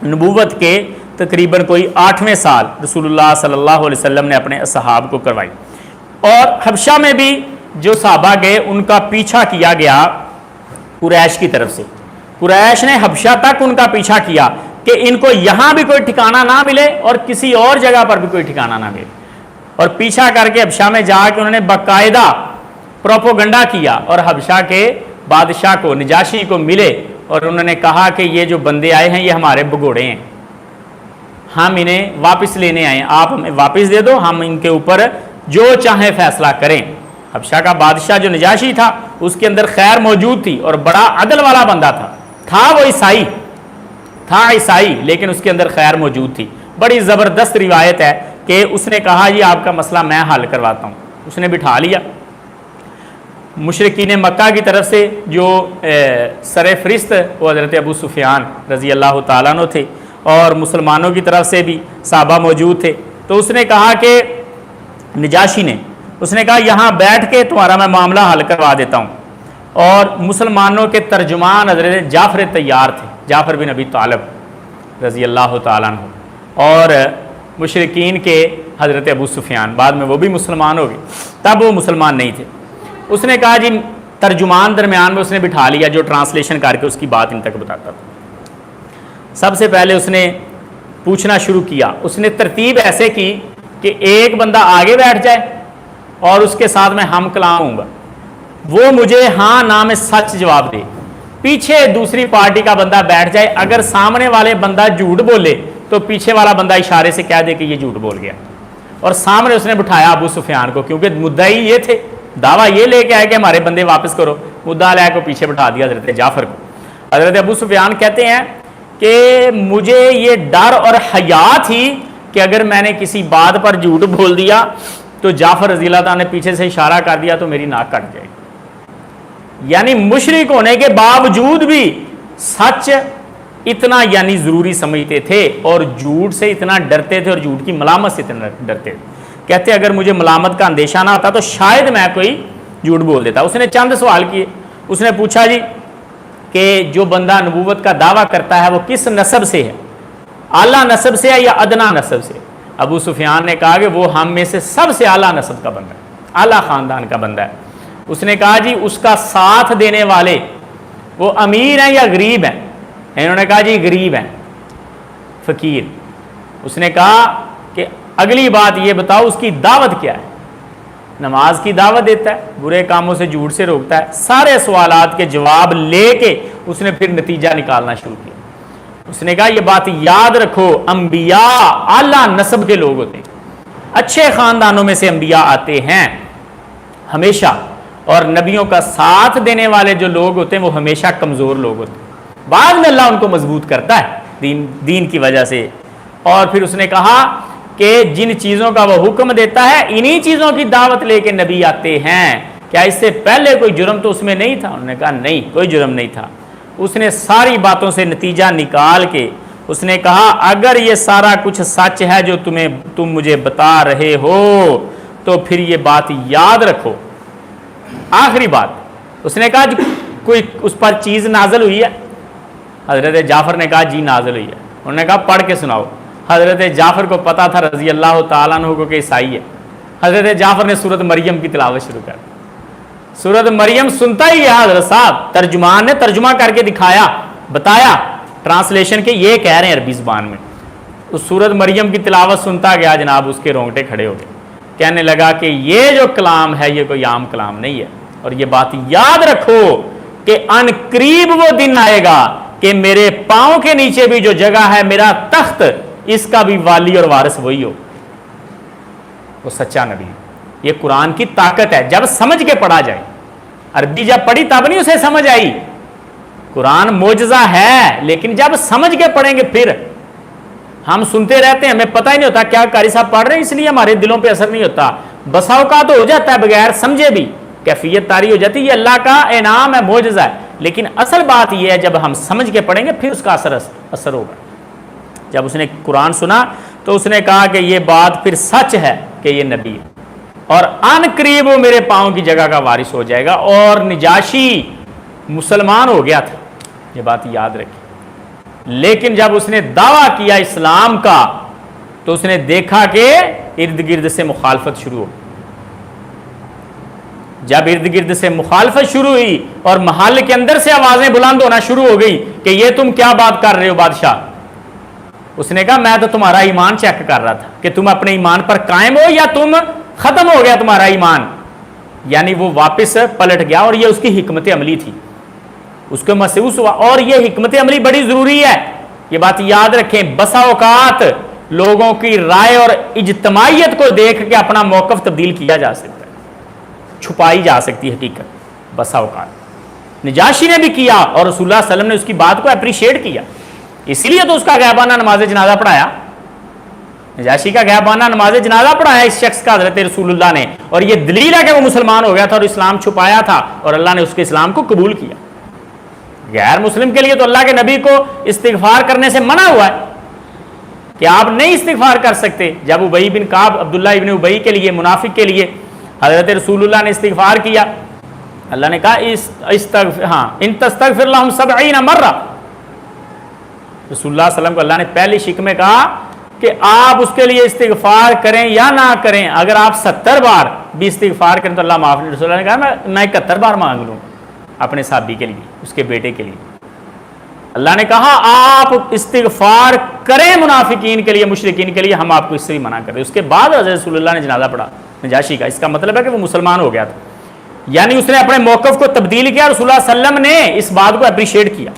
نبوت کے تقریباً کوئی 8ویں سال رسول اللہ صلی اللہ علیہ وسلم نے اپنے اصحاب کو کروائی۔ اور حبشہ میں بھی جو صحابہ گئے ان کا پیچھا کیا گیا قریش کی طرف سے، قریش نے حبشہ تک ان کا پیچھا کیا کہ ان کو یہاں بھی کوئی ٹھکانہ نہ ملے اور کسی اور جگہ پر بھی کوئی ٹھکانہ نہ ملے، اور پیچھا کر کے حبشہ میں جا کے انہوں نے باقاعدہ پروپوگنڈا کیا، اور حبشہ کے بادشاہ کو، نجاشی کو ملے، اور انہوں نے کہا کہ یہ جو بندے آئے ہیں یہ ہمارے بگوڑے ہیں، ہم انہیں واپس لینے آئے ہیں، آپ ہمیں واپس دے دو، ہم ان کے اوپر جو چاہیں فیصلہ کریں۔ حبشہ کا بادشاہ جو نجاشی تھا اس کے اندر خیر موجود تھی، اور بڑا عدل والا بندہ تھا وہ عیسائی لیکن اس کے اندر خیر موجود تھی۔ بڑی زبردست روایت ہے کہ اس نے کہا یہ آپ کا مسئلہ میں حل کرواتا ہوں، اس نے بٹھا لیا۔ مشرکین مکہ کی طرف سے جو سر فہرست وہ حضرت ابو سفیان رضی اللہ تعالیٰ عنہ تھے، اور مسلمانوں کی طرف سے بھی صحابہ موجود تھے، تو اس نے کہا کہ نجاشی نے اس نے کہا یہاں بیٹھ کے تمہارا میں معاملہ حل کروا دیتا ہوں۔ اور مسلمانوں کے ترجمان حضرت جعفر طیار تھے، جعفر بن ابی طالب رضی اللہ تعالیٰ عنہ، اور مشرکین کے حضرت ابو سفیان، بعد میں وہ بھی مسلمان ہو گئے، تب وہ مسلمان نہیں تھے۔ اس نے کہا جی ترجمان درمیان میں اس نے بٹھا لیا جو ٹرانسلیشن کر کے اس کی بات ان تک بتاتا تھا۔ سب سے پہلے اس نے پوچھنا شروع کیا، اس نے ترتیب ایسے کی کہ ایک بندہ آگے بیٹھ جائے اور اس کے ساتھ میں ہم کلام ہوں گا، وہ مجھے ہاں نہ میں سچ جواب دے، پیچھے دوسری پارٹی کا بندہ بیٹھ جائے، اگر سامنے والے بندہ جھوٹ بولے تو پیچھے والا بندہ اشارے سے کہہ دے کہ یہ جھوٹ بول گیا۔ اور سامنے اس نے بٹھایا ابو سفیان کو، کیونکہ مدعی یہ تھے، دعویٰ یہ لے کے آئے کہ ہمارے بندے واپس کرو، مدعا لے کو پیچھے بٹھا دیا حضرت جعفر کو۔ حضرت ابو سفیان کہتے ہیں کہ مجھے یہ ڈر اور حیا تھی کہ اگر میں نے کسی بات پر جھوٹ بول دیا تو جعفر رضی اللہ تعالیٰ نے پیچھے سے اشارہ کر دیا تو میری ناک کٹ جائے گی۔ یعنی مشرک ہونے کے باوجود بھی سچ اتنا یعنی ضروری سمجھتے تھے اور جھوٹ سے اتنا ڈرتے تھے اور جھوٹ کی ملامت سے اتنا ڈرتے تھے. کہتے اگر مجھے ملامت کا اندیشہ نہ ہوتا تو شاید میں کوئی جھوٹ بول دیتا. اس نے چند سوال کیے. اس نے پوچھا جی کہ جو بندہ نبوت کا دعویٰ کرتا ہے وہ کس نسب سے ہے, اعلیٰ نسب سے ہے یا ادنا نسب سے؟ ابو سفیان نے کہا کہ وہ ہم میں سے سب سے اعلیٰ نسب کا بندہ ہے, اعلیٰ خاندان کا بندہ ہے. اس نے کہا جی اس کا ساتھ دینے والے وہ امیر ہیں یا غریب ہیں؟ انہوں نے کہا جی غریب ہیں, فقیر. اس نے کہا کہ اگلی بات یہ بتاؤ اس کی دعوت کیا ہے؟ نماز کی دعوت دیتا ہے, برے کاموں سے جھوٹ سے روکتا ہے. سارے سوالات کے جواب لے کے اس نے پھر نتیجہ نکالنا شروع کیا. اس نے کہا یہ بات یاد رکھو, انبیاء اعلیٰ نسب کے لوگ ہوتے ہیں, اچھے خاندانوں میں سے انبیاء آتے ہیں ہمیشہ, اور نبیوں کا ساتھ دینے والے جو لوگ ہوتے ہیں وہ ہمیشہ کمزور لوگ ہوتے ہیں. بعد میں اللہ ان کو مضبوط کرتا ہے دین کی وجہ سے. اور پھر اس نے کہا کہ جن چیزوں کا وہ حکم دیتا ہے انہی چیزوں کی دعوت لے کے نبی آتے ہیں, کیا اس سے پہلے کوئی جرم تو اس میں نہیں تھا؟ انہوں نے کہا نہیں, کوئی جرم نہیں تھا. اس نے ساری باتوں سے نتیجہ نکال کے اس نے کہا اگر یہ سارا کچھ سچ ہے جو تم مجھے بتا رہے ہو تو پھر یہ بات یاد رکھو. آخری بات اس نے کہا کوئی اس پر چیز نازل ہوئی ہے؟ حضرت جعفر نے کہا جی نازل ہوئی ہے. انہوں نے کہا پڑھ کے سناؤ. حضرت جعفر کو پتا تھا رضی اللہ تعالیٰ عنہ کو کہ عیسائی ہے. حضرت جعفر نے سورۃ مریم کی تلاوت شروع کر دی. سورۃ مریم سنتا ہی ہے حضرت صاحب, ترجمان نے ترجمہ کر کے دکھایا, بتایا ٹرانسلیشن کے یہ کہہ رہے ہیں عربی زبان میں. اس سورۃ مریم کی تلاوت سنتا گیا جناب, اس کے رونگٹے کھڑے ہو گئے. کہنے لگا کہ یہ جو کلام ہے یہ کوئی عام کلام نہیں ہے, اور یہ بات یاد رکھو کہ ان قریب وہ دن آئے گا کہ میرے پاؤں کے نیچے بھی جو جگہ ہے میرا تخت, اس کا بھی والی اور وارث وہی ہو. وہ سچا نبی. یہ قرآن کی طاقت ہے جب سمجھ کے پڑھا جائے. عربی جب پڑھی تب نہیں اسے سمجھ آئی. قرآن معجزہ ہے لیکن جب سمجھ کے پڑھیں گے. پھر ہم سنتے رہتے ہیں, ہمیں پتہ ہی نہیں ہوتا کیا قاری صاحب پڑھ رہے ہیں, اس لیے ہمارے دلوں پہ اثر نہیں ہوتا. بسا اوقات تو ہو جاتا ہے بغیر سمجھے بھی کیفیت طاری ہو جاتی ہے, یہ اللہ کا انعام ہے, معجزہ ہے. لیکن اصل بات یہ ہے جب ہم سمجھ کے پڑھیں گے پھر اس کا اثر ہوگا. جب اس نے قرآن سنا تو اس نے کہا کہ یہ بات پھر سچ ہے کہ یہ نبی ہے, اور ان قریب وہ میرے پاؤں کی جگہ کا وارث ہو جائے گا. اور نجاشی مسلمان ہو گیا تھا, یہ بات یاد رکھیں. لیکن جب اس نے دعویٰ کیا اسلام کا تو اس نے دیکھا کہ ارد گرد سے مخالفت شروع ہو. جب ارد گرد سے مخالفت شروع ہوئی اور محل کے اندر سے آوازیں بلند ہونا شروع ہو گئی کہ یہ تم کیا بات کر رہے ہو بادشاہ, اس نے کہا میں تو تمہارا ایمان چیک کر رہا تھا کہ تم اپنے ایمان پر قائم ہو یا تم ختم ہو گیا تمہارا ایمان. یعنی وہ واپس پلٹ گیا, اور یہ اس کی حکمت عملی تھی, اس کو محسوس ہوا. اور یہ حکمت عملی بڑی ضروری ہے, یہ بات یاد رکھیں. بسا اوقات لوگوں کی رائے اور اجتماعیت کو دیکھ کے اپنا موقف تبدیل کیا جا سکتا ہے, چھپائی جا سکتی ہے حقیقت بسا اوقات. نجاشی نے بھی کیا اور رسول اللہ صلی اللہ علیہ وسلم نے اس کی بات کو اپریشیٹ کیا, اسی لیے تو اس کا غیبانہ نماز جنازہ پڑھایا. نجاشی کا غیبانہ نماز جنازہ پڑھایا اس شخص کا حضرت رسول اللہ نے, اور یہ دلیل ہے کہ وہ مسلمان ہو گیا تھا اور اسلام چھپایا تھا, اور اللہ نے اس کے اسلام کو قبول کیا. غیر مسلم کے لیے تو اللہ کے نبی کو استغفار کرنے سے منع ہوا ہے کہ آپ نہیں استغفار کر سکتے. جب ابی بن کعب, عبداللہ ابن ابی کے لیے, منافق کے لیے حضرت رسول اللہ نے استغفار کیا, اللہ نے کہا ان تستغفر لهم 70 مرہ. رسول اللہ صلی اللہ علیہ وسلم کو اللہ نے پہلی شک میں کہا کہ آپ اس کے لیے استغفار کریں یا نہ کریں, اگر آپ 70 بار بھی استغفار کریں تو اللہ معاف نہیں. رسول اللہ نے کہا میں 71 بار مانگ لوں اپنے صحابی کے لیے, اس کے بیٹے کے لیے. اللہ نے کہا آپ استغفار کریں منافقین کے لیے, مشرکین کے لیے, ہم آپ کو اس سے بھی منع کر رہے. اس کے بعد حضرت رسول اللہ نے جنازہ پڑھا نجاشی کا. اس کا مطلب ہے کہ وہ مسلمان ہو گیا تھا, یعنی اس نے اپنے موقف کو تبدیل کیا. رسول اللہ صلی اللہ علیہ وسلم نے اس بات کو اپریشیٹ کیا,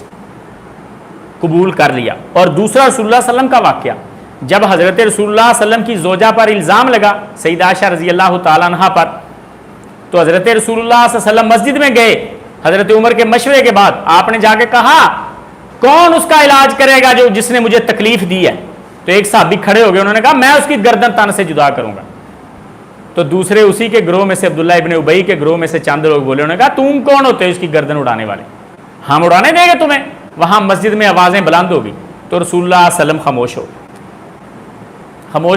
قبول کر لیا. اور دوسرا رسول اللہ صلی اللہ علیہ وسلم کا واقعہ, جب حضرت رسول اللہ صلی اللہ علیہ وسلم کی زوجہ پر الزام لگا, سیدہ عائشہ رضی اللہ تعالیٰ عنہا پر, تو حضرت رسول اللہ صلی اللہ علیہ وسلم مسجد میں گئے. حضرت عمر کے مشورے کے بعد آپ نے جا کے کہا کون اس کا علاج کرے گا جس نے مجھے تکلیف دی ہے. تو ایک صحابی کھڑے ہو گئے, انہوں نے کہا میں اس کی گردن تن سے جدا کروں گا. تو دوسرے اسی کے گروہ میں سے عبداللہ ابن ابئی کے گروہ میں سے چند لوگ بولے، انہوں نے کہا تم کون ہوتے ہو اس کی گردن اڑانے والے، ہم اڑانے دیں گے تمہیں؟ وہاں مسجد میں آوازیں بلند ہوگی تو رسول اللہ صلی اللہ علیہ وسلم خاموش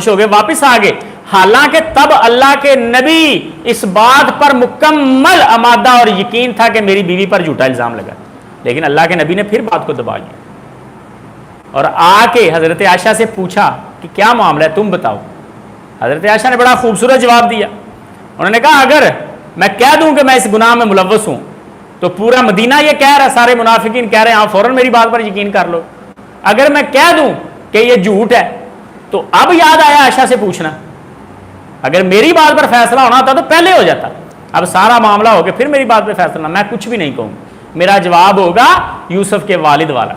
ہو گئے، واپس آ گئے، حالانکہ تب اللہ کے نبی اس بات پر مکمل آمادہ اور یقین تھا کہ میری بیوی پر جھوٹا الزام لگا، لیکن اللہ کے نبی نے پھر بات کو دبا لیا اور آ کے حضرت عائشہ سے پوچھا کہ کیا معاملہ ہے تم بتاؤ۔ حضرت عائشہ نے بڑا خوبصورت جواب دیا، انہوں نے کہا اگر میں کہہ دوں کہ میں اس گناہ میں ملوث ہوں تو پورا مدینہ یہ کہہ رہا، سارے منافقین کہہ رہے ہیں آپ فوراً میری بات پر یقین کر لو، اگر میں کہہ دوں کہ یہ جھوٹ ہے تو اب یاد آیا عائشہ سے پوچھنا، اگر میری بات پر فیصلہ ہونا ہوتا تو پہلے ہو جاتا، اب سارا معاملہ ہو کے پھر میری بات پہ فیصلہ، میں کچھ بھی نہیں کہوں، میرا جواب ہوگا یوسف کے والد والا،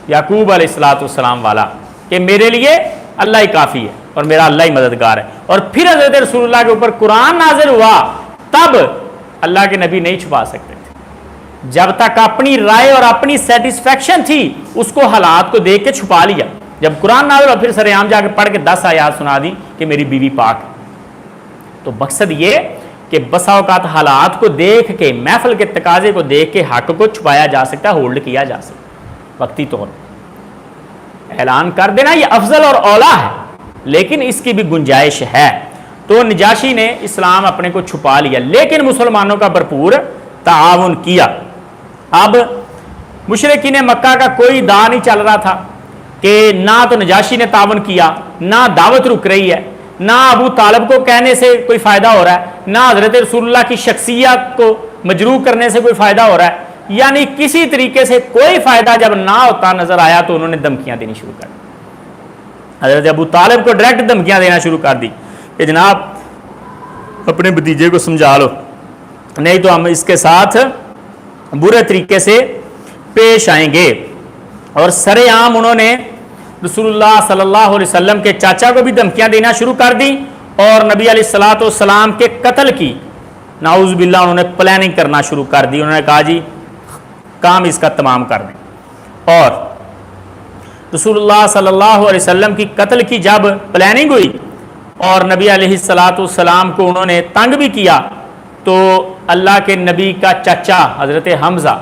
یعقوب علیہ السلام والا، کہ میرے لیے اللہ ہی کافی ہے اور میرا اللہ ہی مددگار ہے۔ اور پھر حضرت رسول اللہ کے اوپر قرآن نازل ہوا، تب اللہ کے نبی نہیں چھپا سکتے تھے، جب تک اپنی رائے اور اپنی سیٹسفیکشن تھی اس کو حالات کو دیکھ کے چھپا لیا، جب قرآن نازل ہوا پھر سر عام جا کے پڑھ کے 10 آیات سنا دی کہ میری بیوی پاک ہے۔ تو مقصد یہ کہ بسا اوقات حالات کو دیکھ کے، محفل کے تقاضے کو دیکھ کے حق کو چھپایا جا سکتا ہے، ہولڈ کیا جا سکتا ہے وقتی طور پر، اعلان کر دینا یہ افضل اور اولا ہے، لیکن اس کی بھی گنجائش ہے۔ تو نجاشی نے اسلام اپنے کو چھپا لیا لیکن مسلمانوں کا بھرپور تعاون کیا۔ اب مشرکین مکہ کا کوئی دا نہیں چل رہا تھا کہ نہ تو نجاشی نے تعاون کیا، نہ دعوت رک رہی ہے، نہ ابو طالب کو کہنے سے کوئی فائدہ ہو رہا ہے، نہ حضرت رسول اللہ کی شخصیت کو مجروح کرنے سے کوئی فائدہ ہو رہا ہے، یعنی کسی طریقے سے کوئی فائدہ جب نہ ہوتا نظر آیا تو انہوں نے دھمکیاں دینی شروع کر دی۔ حضرت ابو طالب کو ڈائریکٹ دھمکیاں دینا شروع کر دی کہ جناب اپنے بھتیجے کو سمجھا لو، نہیں تو ہم اس کے ساتھ برے طریقے سے پیش آئیں گے۔ اور سر عام انہوں نے رسول اللہ صلی اللہ علیہ وسلم کے چاچا کو بھی دھمکیاں دینا شروع کر دی اور نبی علیہ الصلوۃ والسلام کے قتل کی نعوذ باللہ انہوں نے پلاننگ کرنا شروع کر دی۔ انہوں نے کہا جی کام اس کا تمام کر دیں، اور رسول اللہ صلی اللہ علیہ وسلم کی قتل کی جب پلاننگ ہوئی اور نبی علیہ الصلوۃ والسلام کو انہوں نے تنگ بھی کیا تو اللہ کے نبی کا چچا حضرت حمزہ،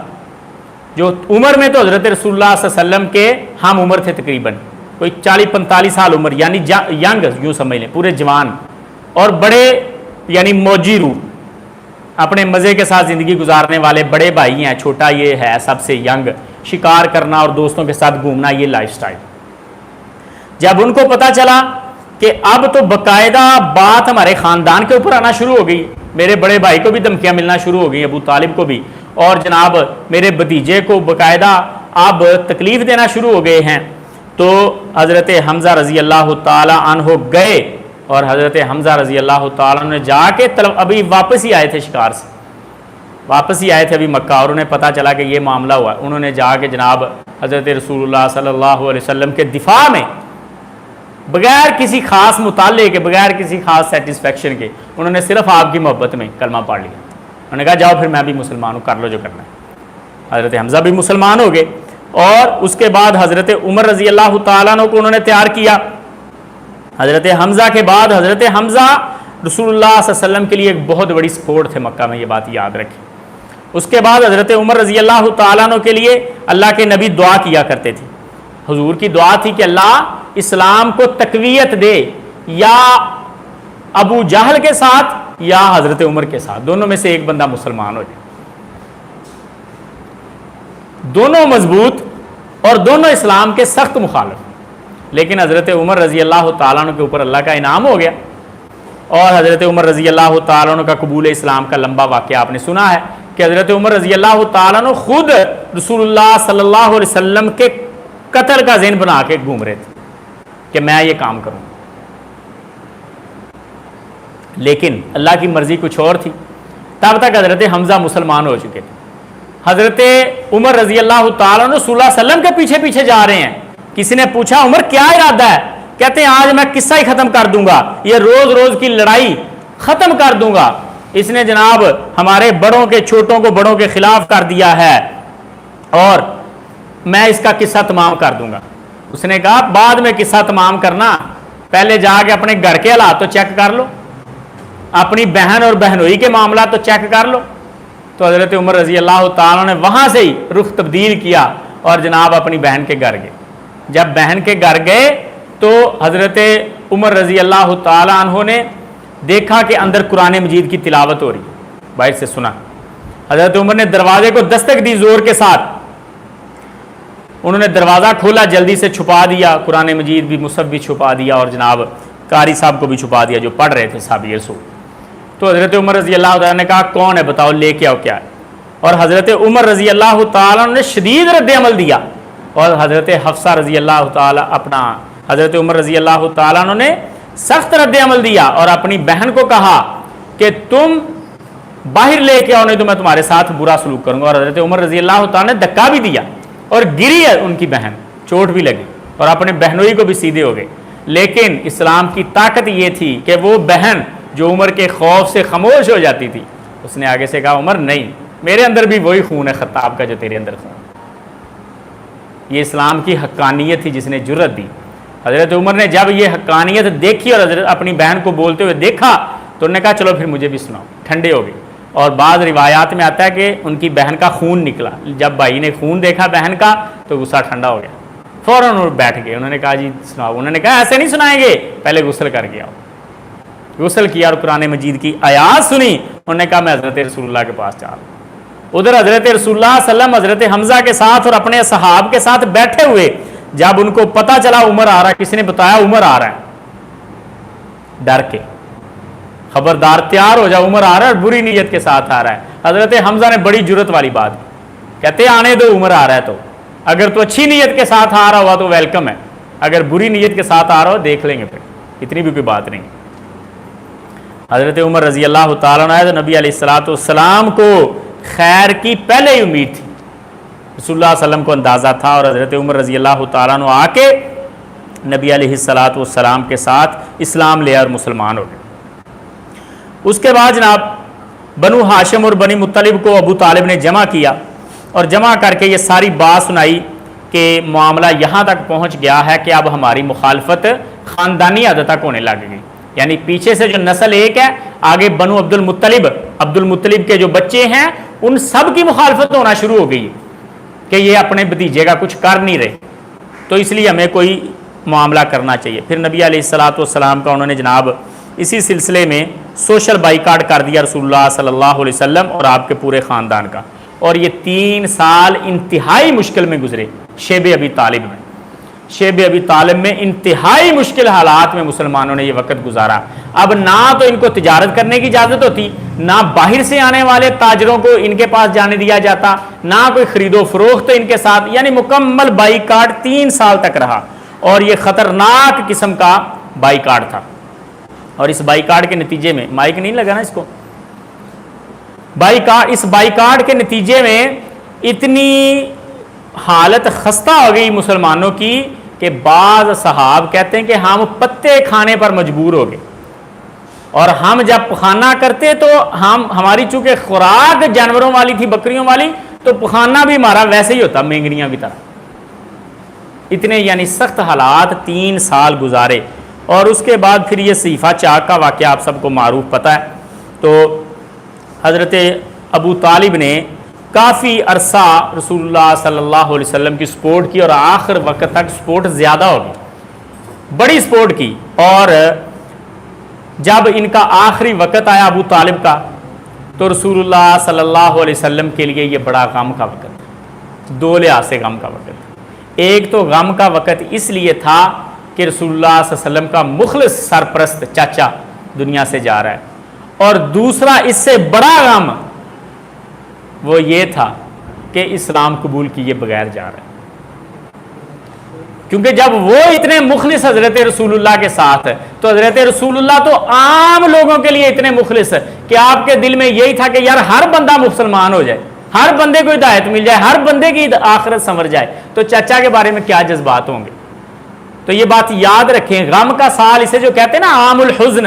جو عمر میں تو حضرت رسول اللہ صلی اللہ علیہ وسلم کے ہم عمر تھے، تقریباً کوئی 40-45 سال عمر، یعنی ینگ یوں سمجھ لیں، پورے جوان اور بڑے یعنی موجی روح، اپنے مزے کے ساتھ زندگی گزارنے والے بڑے بھائی ہیں، چھوٹا یہ ہے سب سے ینگ، شکار کرنا اور دوستوں کے ساتھ گھومنا یہ لائف سٹائل۔ جب ان کو پتا چلا کہ اب تو باقاعدہ بات ہمارے خاندان کے اوپر آنا شروع ہو گئی، میرے بڑے بھائی کو بھی دھمکیاں ملنا شروع ہو گئی، ابو طالب کو بھی، اور جناب میرے بھتیجے کو باقاعدہ اب تکلیف دینا شروع ہو گئے ہیں، تو حضرت حمزہ رضی اللہ تعالی عنہ گئے اور حضرت حمزہ رضی اللہ تعالیٰ عنہ نے جا کے ابھی واپس ہی آئے تھے شکار سے، واپس ہی آئے تھے ابھی مکہ، اور انہیں پتہ چلا کہ یہ معاملہ ہوا، انہوں نے جا کے جناب حضرت رسول اللہ صلی اللہ علیہ وسلم کے دفاع میں بغیر کسی خاص مطالعے کے، بغیر کسی خاص سیٹسفیکشن کے، انہوں نے صرف آپ کی محبت میں کلمہ پڑھ لیا، انہوں نے کہا جاؤ پھر میں بھی مسلمان ہوں، کر لو جو کرنا ہے۔ حضرت حمزہ بھی مسلمان ہو گئے اور اس کے بعد حضرت عمر رضی اللہ تعالیٰ عنہ کو انہوں نے تیار کیا۔ حضرت حمزہ کے بعد حضرت حمزہ رسول اللہ صلی اللہ علیہ وسلم کے لیے ایک بہت بڑی سپورٹ تھے مکہ میں، یہ بات یاد رکھیں۔ اس کے بعد حضرت عمر رضی اللہ تعالیٰ عنہ کے لیے اللہ کے نبی دعا کیا کرتے تھے، حضور کی دعا تھی کہ اللہ اسلام کو تقویت دے، یا ابو جہل کے ساتھ یا حضرت عمر کے ساتھ، دونوں میں سے ایک بندہ مسلمان ہو جائے، دونوں مضبوط اور دونوں اسلام کے سخت مخالف، لیکن حضرت عمر رضی اللہ تعالیٰ عنہ کے اوپر اللہ کا انعام ہو گیا، اور حضرت عمر رضی اللہ تعالیٰ عنہ کا قبول اسلام کا لمبا واقعہ آپ نے سنا ہے کہ حضرت عمر رضی اللہ تعالیٰ عنہ خود رسول اللہ صلی اللہ علیہ وسلم کے قتل کا ذہن بنا کے گھوم رہے تھے کہ میں یہ کام کروں، لیکن اللہ کی مرضی کچھ اور تھی، تب تک حضرت حمزہ مسلمان ہو چکے تھے۔ حضرت عمر رضی اللہ تعالیٰ عنہ صلی اللہ علیہ وسلم کے پیچھے پیچھے جا رہے ہیں، کسی نے پوچھا عمر کیا ارادہ ہے؟ کہتے ہیں آج میں قصہ ہی ختم کر دوں گا، یہ روز روز کی لڑائی ختم کر دوں گا، اس نے جناب ہمارے بڑوں کے چھوٹوں کو بڑوں کے خلاف کر دیا ہے اور میں اس کا قصہ تمام کر دوں گا۔ اس نے کہا بعد میں قصہ تمام کرنا، پہلے جا کے اپنے گھر کے حالات تو چیک کر لو، اپنی بہن اور بہنوئی کے معاملات تو چیک کر لو۔ تو حضرت عمر رضی اللہ تعالیٰ نے وہاں سے ہی رخ تبدیل کیا اور جناب اپنی بہن کے گھر گئے۔ جب بہن کے گھر گئے تو حضرت عمر رضی اللہ تعالیٰ عنہ نے دیکھا کہ اندر قرآن مجید کی تلاوت ہو رہی ہے، باہر سے سنا۔ حضرت عمر نے دروازے کو دستک دی زور کے ساتھ، انہوں نے دروازہ کھولا، جلدی سے چھپا دیا، قرآن مجید بھی مصحف بھی چھپا دیا اور جناب قاری صاحب کو بھی چھپا دیا جو پڑھ رہے تھے صحابی رسول۔ تو حضرت عمر رضی اللہ تعالیٰ نے کہا کون ہے بتاؤ، لے کے آؤ کیا ہے۔ اور حضرت عمر رضی اللہ تعالیٰ نے شدید رد عمل دیا، اور حضرت حفصہ رضی اللہ تعالیٰ حضرت عمر رضی اللہ تعالیٰ نے سخت رد عمل دیا اور اپنی بہن کو کہا کہ تم باہر لے کے آؤ نہیں تو میں تمہارے ساتھ برا سلوک کروں گا۔ اور حضرت عمر رضی اللہ تعالیٰ نے دھکا بھی دیا اور گری ہے ان کی بہن، چوٹ بھی لگی اور اپنے بہنوئی کو بھی سیدھے ہو گئے۔ لیکن اسلام کی طاقت یہ تھی کہ وہ بہن جو عمر کے خوف سے خاموش ہو جاتی تھی، اس نے آگے سے کہا عمر نہیں، میرے اندر بھی وہی خون ہے خطاب کا جو تیرے اندر خون۔ یہ اسلام کی حقانیت تھی جس نے جرأت دی۔ حضرت عمر نے جب یہ حقانیت دیکھی اور حضرت اپنی بہن کو بولتے ہوئے دیکھا تو انہوں نے کہا چلو پھر مجھے بھی سناؤ، ٹھنڈے ہو گئے۔ اور بعض روایات میں آتا ہے کہ ان کی بہن کا خون نکلا، جب بھائی نے خون دیکھا بہن کا تو غصہ ٹھنڈا ہو گیا، فوراً بیٹھ گئے۔ انہوں نے کہا جی سناؤ، انہوں نے کہا ایسے نہیں سنائیں گے، پہلے غسل کر کے آؤ۔ غسل کیا اور قرآن مجید کی آیات سنی، انہوں نے کہا میں حضرت رسول اللہ کے پاس چل۔ ادھر حضرت رسول اللہ صلی اللہ علیہ وسلم حضرت حمزہ کے ساتھ اور اپنے صحاب کے ساتھ بیٹھے ہوئے، جب ان کو پتا چلا عمر آ رہا ہے، کسی نے بتایا عمر آ رہا ہے، ڈر کے خبردار تیار ہو جا، عمر آ رہا ہے اور بری نیت کے ساتھ آ رہا ہے۔ حضرت حمزہ نے بڑی جرت والی بات کی، کہتے آنے دو عمر آ رہا ہے تو، اگر تو اچھی نیت کے ساتھ آ رہا ہوا تو ویلکم ہے، اگر بری نیت کے ساتھ آ رہا ہو دیکھ لیں گے، پھر اتنی بھی کوئی بات نہیں۔ حضرت عمر رضی اللہ تعالیٰ عنہ نبی علیہ السلام کو خیر کی پہلے ہی امید تھی، رسول اللہ صلی اللہ علیہ وسلم کو اندازہ تھا، اور حضرت عمر رضی اللہ تعالیٰ عنہ آ کے نبی علیہ السلام کے ساتھ اسلام لے اور مسلمان ہو گئے۔ اس کے بعد جناب بنو ہاشم اور بنی مطلب کو ابو طالب نے جمع کیا اور جمع کر کے یہ ساری بات سنائی کہ معاملہ یہاں تک پہنچ گیا ہے کہ اب ہماری مخالفت خاندانی حد تک ہونے لگ گئی، یعنی پیچھے سے جو نسل ایک ہے، آگے بنو عبد المطلب کے جو بچے ہیں ان سب کی مخالفت ہونا شروع ہو گئی کہ یہ اپنے بھتیجے کا کچھ کر نہیں رہے، تو اس لیے ہمیں کوئی معاملہ کرنا چاہیے۔ پھر نبی علیہ السلام کا انہوں نے جناب اسی سلسلے میں سوشل بائیکاٹ کر دیا رسول اللہ صلی اللہ علیہ وسلم اور آپ کے پورے خاندان کا، اور یہ 3 سال انتہائی مشکل میں گزرے شیب ابی طالب میں۔ شیب ابی طالب میں انتہائی مشکل حالات میں مسلمانوں نے یہ وقت گزارا۔ اب نہ تو ان کو تجارت کرنے کی اجازت ہوتی، نہ باہر سے آنے والے تاجروں کو ان کے پاس جانے دیا جاتا، نہ کوئی خرید و فروخت ان کے ساتھ، یعنی مکمل بائیکاٹ 3 سال تک رہا، اور یہ خطرناک قسم کا بائیکاٹ تھا۔ اور اس بائیکاٹ کے نتیجے میں مائک نہیں لگا نا اس کو، اس بائیکاٹ کے نتیجے میں اتنی حالت خستہ ہو گئی مسلمانوں کی کہ بعض صحاب کہتے ہیں کہ ہم پتے کھانے پر مجبور ہو گئے، اور ہم جب پخانہ کرتے تو ہماری چونکہ خوراک جانوروں والی تھی، بکریوں والی، تو پخانہ بھی ہمارا ویسے ہی ہوتا، مینگنیاں بھی طرح۔ اتنے یعنی سخت حالات 3 سال گزارے، اور اس کے بعد پھر یہ صحیفہ چاک کا واقعہ آپ سب کو معروف پتہ ہے۔ تو حضرت ابو طالب نے کافی عرصہ رسول اللہ صلی اللہ علیہ وسلم کی سپورٹ کی، اور آخر وقت تک سپورٹ زیادہ ہوگی، بڑی سپورٹ کی، اور جب ان کا آخری وقت آیا ابو طالب کا تو رسول اللہ صلی اللہ علیہ وسلم کے لیے یہ بڑا غم کا وقت تھا، 2 لحاظ سے غم کا وقت تھا۔ ایک تو غم کا وقت اس لیے تھا کہ رسول اللہ صلی اللہ علیہ وسلم کا مخلص سرپرست چاچا دنیا سے جا رہا ہے، اور دوسرا اس سے بڑا غم وہ یہ تھا کہ اسلام قبول کیے بغیر جا رہا ہے، کیونکہ جب وہ اتنے مخلص حضرت رسول اللہ کے ساتھ ہے تو حضرت رسول اللہ تو عام لوگوں کے لیے اتنے مخلص ہے کہ آپ کے دل میں یہی تھا کہ یار ہر بندہ مسلمان ہو جائے، ہر بندے کو ہدایت مل جائے، ہر بندے کی آخرت سنور جائے، تو چچا کے بارے میں کیا جذبات ہوں گے۔ تو یہ بات یاد رکھیں، غم کا سال اسے جو کہتے ہیں نا عام الحزن،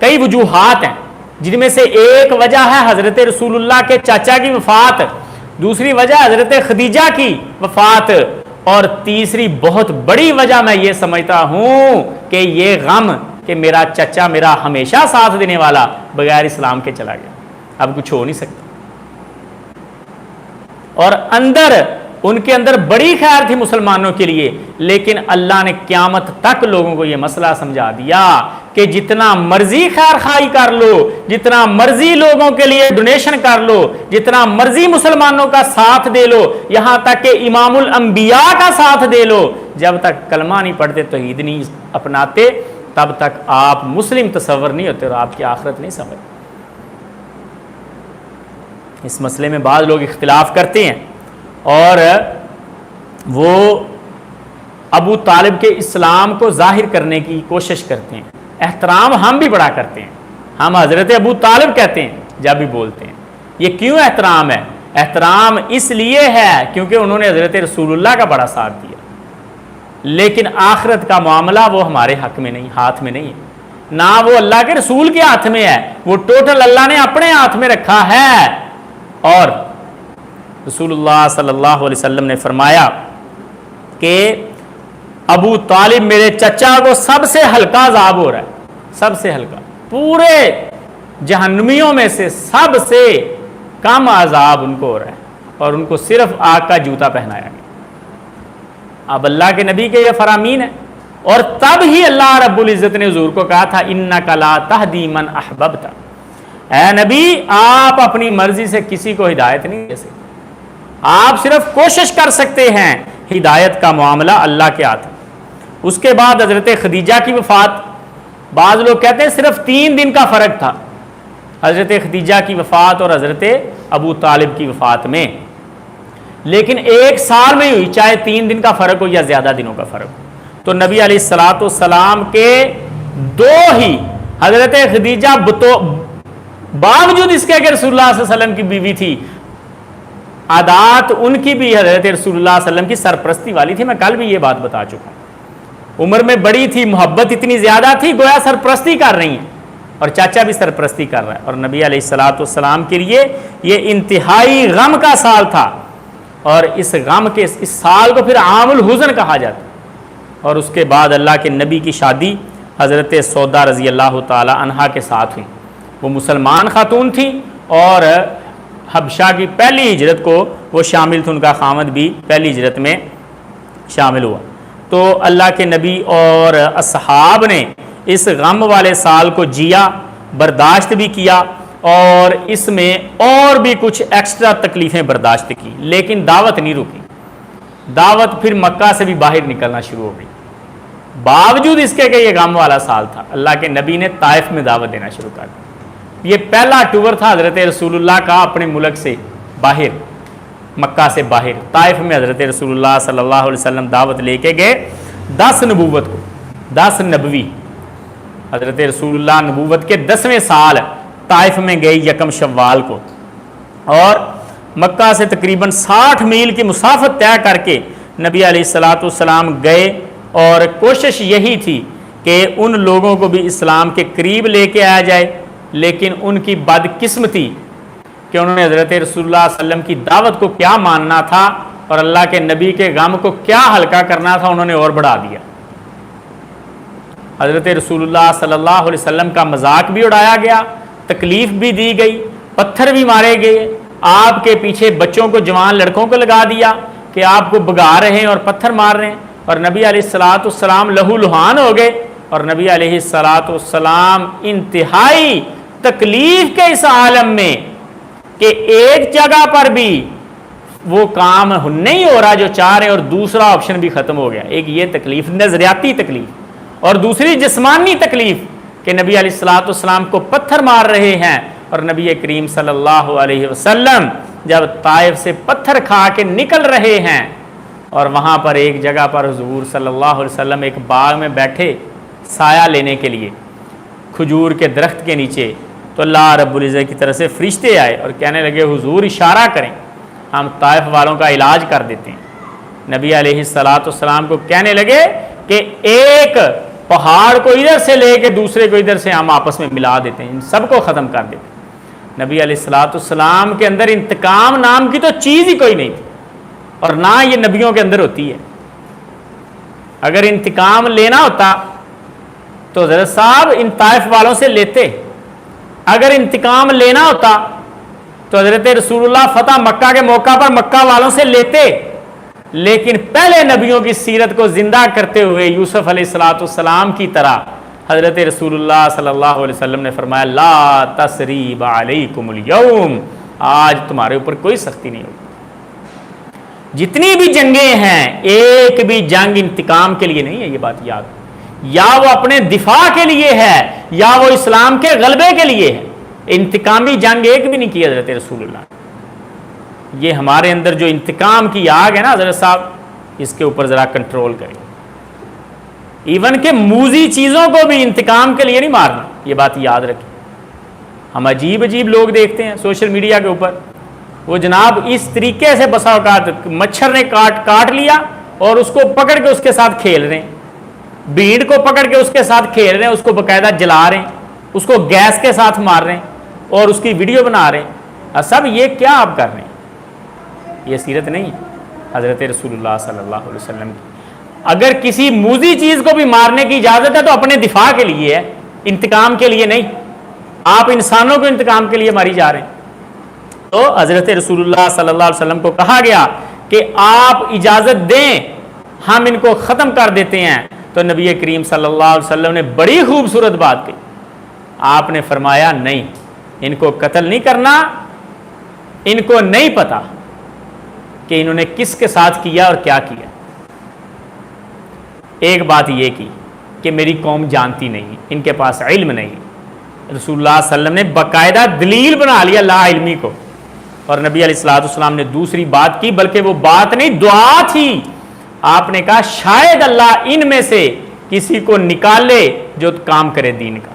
کئی وجوہات ہیں جن میں سے ایک وجہ ہے حضرت رسول اللہ کے چاچا کی وفات، دوسری وجہ حضرت خدیجہ کی وفات، اور تیسری بہت بڑی وجہ میں یہ سمجھتا ہوں کہ یہ غم کہ میرا چچا میرا ہمیشہ ساتھ دینے والا بغیر اسلام کے چلا گیا، اب کچھ ہو نہیں سکتا۔ اور ان کے اندر بڑی خیر تھی مسلمانوں کے لیے، لیکن اللہ نے قیامت تک لوگوں کو یہ مسئلہ سمجھا دیا کہ جتنا مرضی خیر خواہی کر لو، جتنا مرضی لوگوں کے لیے ڈونیشن کر لو، جتنا مرضی مسلمانوں کا ساتھ دے لو، یہاں تک کہ امام الانبیاء کا ساتھ دے لو، جب تک کلمہ نہیں پڑھتے، توحید نہیں اپناتے، تب تک آپ مسلم تصور نہیں ہوتے اور آپ کی آخرت نہیں سمجھ۔ اس مسئلے میں بعض لوگ اختلاف کرتے ہیں اور وہ ابو طالب کے اسلام کو ظاہر کرنے کی کوشش کرتے ہیں۔ احترام ہم بھی بڑا کرتے ہیں، ہم حضرت ابو طالب کہتے ہیں جب بھی بولتے ہیں۔ یہ کیوں احترام ہے؟ احترام اس لیے ہے کیونکہ انہوں نے حضرت رسول اللہ کا بڑا ساتھ دیا، لیکن آخرت کا معاملہ وہ ہمارے حق میں نہیں، ہاتھ میں نہیں ہے، نہ وہ اللہ کے رسول کے ہاتھ میں ہے، وہ ٹوٹل اللہ نے اپنے ہاتھ میں رکھا ہے۔ اور رسول اللہ صلی اللہ علیہ وسلم نے فرمایا کہ ابو طالب میرے چچا کو سب سے ہلکا عذاب ہو رہا ہے، سب سے ہلکا، پورے جہنمیوں میں سے سب سے کم عذاب ان کو ہو رہا ہے، اور ان کو صرف آگ کا جوتا پہنایا گیا۔ اب اللہ کے نبی کے یہ فرامین ہے، اور تب ہی اللہ رب العزت نے حضور کو کہا تھا اِنَّكَ لَا تَهْدِي مَنْ أَحْبَبْتَ، اے نبی آپ اپنی مرضی سے کسی کو ہدایت نہیں دے سکتے، آپ صرف کوشش کر سکتے ہیں، ہدایت کا معاملہ اللہ کے ہاتھ۔ اس کے بعد حضرت خدیجہ کی وفات، بعض لوگ کہتے ہیں صرف 3 دن کا فرق تھا حضرت خدیجہ کی وفات اور حضرت ابو طالب کی وفات میں، لیکن 1 سال میں ہوئی، چاہے 3 دن کا فرق ہو یا زیادہ دنوں کا فرق ہو۔ تو نبی علیہ السلام کے 2 ہی، حضرت خدیجہ باوجود اس کے کہ رسول اللہ صلی اللہ علیہ وسلم کی بیوی تھی، عادات ان کی بھی حضرت رسول اللہ صلی اللہ علیہ وسلم کی سرپرستی والی تھی، میں کل بھی یہ بات بتا چکا ہوں، عمر میں بڑی تھی، محبت اتنی زیادہ تھی، گویا سرپرستی کر رہی ہیں، اور چاچا بھی سرپرستی کر رہا ہے۔ اور نبی علیہ السلام کے لیے یہ انتہائی غم کا سال تھا، اور اس غم کے اس سال کو پھر عام الحزن کہا جاتا ہے۔ اور اس کے بعد اللہ کے نبی کی شادی حضرت سودا رضی اللہ تعالی عنہا کے ساتھ ہوئی، وہ مسلمان خاتون تھی اور حبشہ کی پہلی ہجرت کو وہ شامل تھے، ان کا خامد بھی پہلی ہجرت میں شامل ہوا۔ تو اللہ کے نبی اور اصحاب نے اس غم والے سال کو جیا، برداشت بھی کیا، اور اس میں اور بھی کچھ ایکسٹرا تکلیفیں برداشت کی، لیکن دعوت نہیں رکی۔ دعوت پھر مکہ سے بھی باہر نکلنا شروع ہو گئی، باوجود اس کے کہ یہ غم والا سال تھا، اللہ کے نبی نے طائف میں دعوت دینا شروع کر دی۔ یہ پہلا ٹور تھا حضرت رسول اللہ کا اپنے ملک سے باہر، مکہ سے باہر۔ طائف میں حضرت رسول اللہ صلی اللہ علیہ وسلم دعوت لے کے گئے 10 نبوت کو، 10 نبوی، حضرت رسول اللہ نبوت کے 10ویں سال طائف میں گئے 1 شوال کو، اور مکہ سے تقریباً 60 میل کی مسافت طے کر کے نبی علیہ السلام گئے، اور کوشش یہی تھی کہ ان لوگوں کو بھی اسلام کے قریب لے کے آیا جائے، لیکن ان کی بدقسمتی کہ انہوں نے حضرت رسول اللہ صلی اللہ علیہ وسلم کی دعوت کو کیا ماننا تھا اور اللہ کے نبی کے غم کو کیا ہلکا کرنا تھا، انہوں نے اور بڑھا دیا۔ حضرت رسول اللہ صلی اللہ علیہ وسلم کا مذاق بھی اڑایا گیا، تکلیف بھی دی گئی، پتھر بھی مارے گئے، آپ کے پیچھے بچوں کو، جوان لڑکوں کو لگا دیا کہ آپ کو بگا رہے ہیں اور پتھر مار رہے ہیں، اور نبی علیہ السلام لہو لہان ہو گئے، اور نبی علیہ السلام انتہائی تکلیف کے اس عالم میں کہ ایک جگہ پر بھی وہ کام نہیں ہو رہا جو چاہ رہے ہیں، اور دوسرا آپشن بھی ختم ہو گیا۔ ایک یہ تکلیف نظریاتی تکلیف، اور دوسری جسمانی تکلیف کہ نبی علیہ السلام کو پتھر مار رہے ہیں، اور نبی کریم صلی اللہ علیہ وسلم جب طائف سے پتھر کھا کے نکل رہے ہیں، اور وہاں پر ایک جگہ پر حضور صلی اللہ علیہ وسلم ایک باغ میں بیٹھے سایہ لینے کے لیے کھجور کے درخت کے نیچے، تو اللہ رب العزت کی طرف سے فرشتے آئے اور کہنے لگے حضور اشارہ کریں، ہم طائف والوں کا علاج کر دیتے ہیں۔ نبی علیہ السلام کو کہنے لگے کہ ایک پہاڑ کو ادھر سے لے کے دوسرے کو ادھر سے ہم آپس میں ملا دیتے ہیں، ان سب کو ختم کر دیتے ہیں۔ نبی علیہ السلام کے اندر انتقام نام کی تو چیز ہی کوئی نہیں تھی، اور نہ یہ نبیوں کے اندر ہوتی ہے۔ اگر انتقام لینا ہوتا تو حضرت صاحب ان طائف والوں سے لیتے، اگر انتقام لینا ہوتا تو حضرت رسول اللہ فتح مکہ کے موقع پر مکہ والوں سے لیتے، لیکن پہلے نبیوں کی سیرت کو زندہ کرتے ہوئے یوسف علیہ السلام کی طرح حضرت رسول اللہ صلی اللہ علیہ وسلم نے فرمایا لا تثریب علیکم اليوم، آج تمہارے اوپر کوئی سختی نہیں ہوگی۔ جتنی بھی جنگیں ہیں ایک بھی جنگ انتقام کے لیے نہیں ہے، یہ بات یاد، یا وہ اپنے دفاع کے لیے ہے یا وہ اسلام کے غلبے کے لیے ہے، انتقامی جنگ ایک بھی نہیں کی حضرت رسول اللہ۔ یہ ہمارے اندر جو انتقام کی آگ ہے نا حضرت صاحب، اس کے اوپر ذرا کنٹرول کریں۔ ایون کہ موذی چیزوں کو بھی انتقام کے لیے نہیں مارنا، یہ بات یاد رکھیں۔ ہم عجیب عجیب لوگ دیکھتے ہیں سوشل میڈیا کے اوپر، وہ جناب اس طریقے سے بسا اوقات مچھر نے کاٹ لیا اور اس کو پکڑ کے اس کے ساتھ کھیل رہے ہیں، بھیڑ کو پکڑ کے اس کے ساتھ کھیل رہے ہیں، اس کو باقاعدہ جلا رہے ہیں، اس کو گیس کے ساتھ مار رہے ہیں اور اس کی ویڈیو بنا رہے ہیں۔ سب یہ کیا آپ کر رہے ہیں؟ یہ سیرت نہیں ہے حضرت رسول اللہ صلی اللہ علیہ وسلم کی۔ اگر کسی موذی چیز کو بھی مارنے کی اجازت ہے تو اپنے دفاع کے لیے ہے، انتقام کے لیے نہیں۔ آپ انسانوں کو انتقام کے لیے ماری جا رہے ہیں۔ تو حضرت رسول اللہ صلی اللہ علیہ وسلم کو کہا گیا کہ آپ اجازت دیں ہم ان کو ختم کر دیتے ہیں، تو نبی کریم صلی اللہ علیہ وسلم نے بڑی خوبصورت بات کہی، آپ نے فرمایا نہیں، ان کو قتل نہیں کرنا، ان کو نہیں پتا کہ انہوں نے کس کے ساتھ کیا اور کیا کیا۔ ایک بات یہ کی کہ میری قوم جانتی نہیں، ان کے پاس علم نہیں۔ رسول اللہ صلی اللہ علیہ وسلم نے باقاعدہ دلیل بنا لیا لا علمی کو، اور نبی علیہ السلام نے دوسری بات کی، بلکہ وہ بات نہیں دعا تھی۔ آپ نے کہا شاید اللہ ان میں سے کسی کو نکالے جو کام کرے دین کا،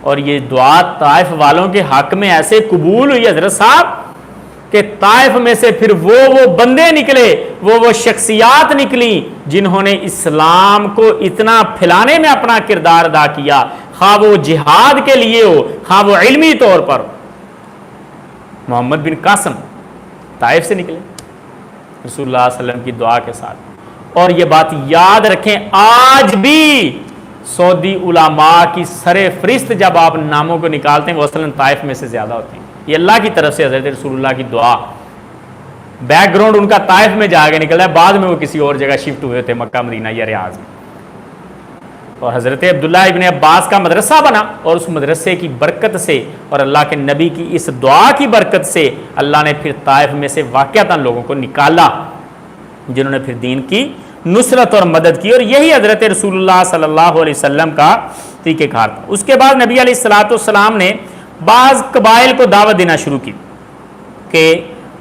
اور یہ دعا طائف والوں کے حق میں ایسے قبول ہوئی حضرت صاحب کہ طائف میں سے پھر وہ بندے نکلے، وہ شخصیات نکلی جنہوں نے اسلام کو اتنا پھیلانے میں اپنا کردار ادا کیا، خواہ وہ جہاد کے لیے ہو خواہ وہ علمی طور پر۔ محمد بن قاسم طائف سے نکلے رسول اللہ صلی اللہ علیہ وسلم کی دعا کے ساتھ۔ اور یہ بات یاد رکھیں، آج بھی سعودی علماء کی سر فہرست جب آپ ناموں کو نکالتے ہیں وہ اصلاً طائف میں سے زیادہ ہوتے ہیں۔ یہ اللہ کی طرف سے حضرت رسول اللہ کی دعا، بیک گراؤنڈ ان کا طائف میں جا کے نکلا ہے، بعد میں وہ کسی اور جگہ شفٹ ہوئے تھے، مکہ مدینہ یا ریاض میں۔ اور حضرت عبداللہ ابن عباس کا مدرسہ بنا، اور اس مدرسے کی برکت سے اور اللہ کے نبی کی اس دعا کی برکت سے اللہ نے پھر طائف میں سے واقعتاً لوگوں کو نکالا جنہوں نے پھر دین کی نصرت اور مدد کی، اور یہی حضرت رسول اللہ صلی اللہ علیہ وسلم کا طریقہ کار تھا۔ اس کے بعد نبی علیہ السلام نے بعض قبائل کو دعوت دینا شروع کی کہ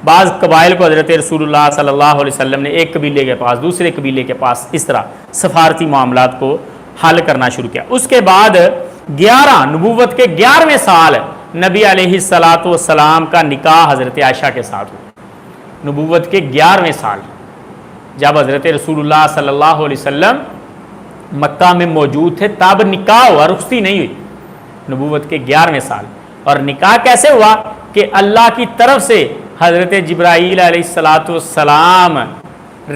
بعض قبائل کو حضرت رسول اللہ صلی اللہ علیہ وسلم نے ایک قبیلے کے پاس دوسرے قبیلے کے پاس اس طرح سفارتی معاملات کو حل کرنا شروع کیا۔ اس کے بعد 11 نبوت کے 11ویں سال نبی علیہ السلام کا نکاح حضرت عائشہ کے ساتھ ہوا۔ نبوت کے 11ویں سال جب حضرت رسول اللہ صلی اللہ علیہ وسلم مکہ میں موجود تھے تب نکاح ہوا، رخصتی نہیں ہوئی، نبوت کے 11ویں سال۔ اور نکاح کیسے ہوا کہ اللہ کی طرف سے حضرت جبرائیل علیہ السلام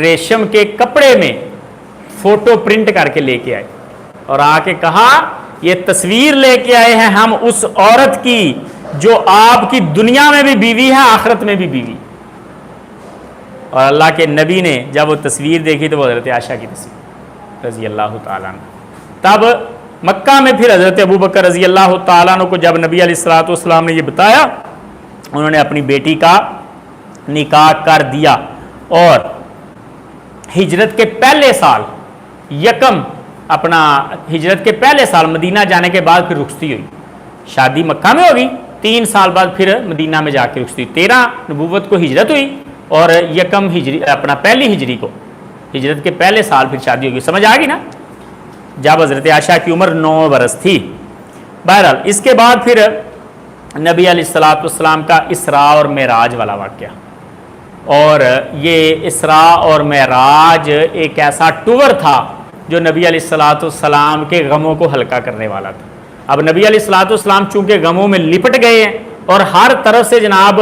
ریشم کے کپڑے میں فوٹو پرنٹ کر کے لے کے آئے اور آ کے کہا یہ تصویر لے کے آئے ہیں ہم اس عورت کی جو آپ کی دنیا میں بھی بیوی ہے آخرت میں بھی بیوی۔ اور اللہ کے نبی نے جب وہ تصویر دیکھی تو وہ حضرت عائشہ کی تصویر رضی اللہ تعالیٰ عنہ۔ تب مکہ میں پھر حضرت ابوبکر رضی اللہ تعالیٰ عنہ کو جب نبی علیہ السلام نے یہ بتایا، انہوں نے اپنی بیٹی کا نکاح کر دیا، اور ہجرت کے پہلے سال ہجرت کے پہلے سال مدینہ جانے کے بعد پھر رخصتی ہوئی۔ شادی مکہ میں ہوگی، 3 سال بعد پھر مدینہ میں جا کے رخصتی، 13 نبوت کو ہجرت ہوئی اور پہلی ہجری کو ہجرت کے پہلے سال پھر شادی ہوگی۔ سمجھ آ گئی نا؟ جب حضرت عائشہ کی عمر 9 برس تھی۔ بہرحال اس کے بعد پھر نبی علیہ السلام کا اسراء اور معراج والا واقعہ، اور یہ اسراء اور معراج ایک ایسا ٹور تھا جو نبی علیہ السلام کے غموں کو ہلکا کرنے والا تھا۔ اب نبی علیہ السلام چونکہ غموں میں لپٹ گئے ہیں اور ہر طرف سے جناب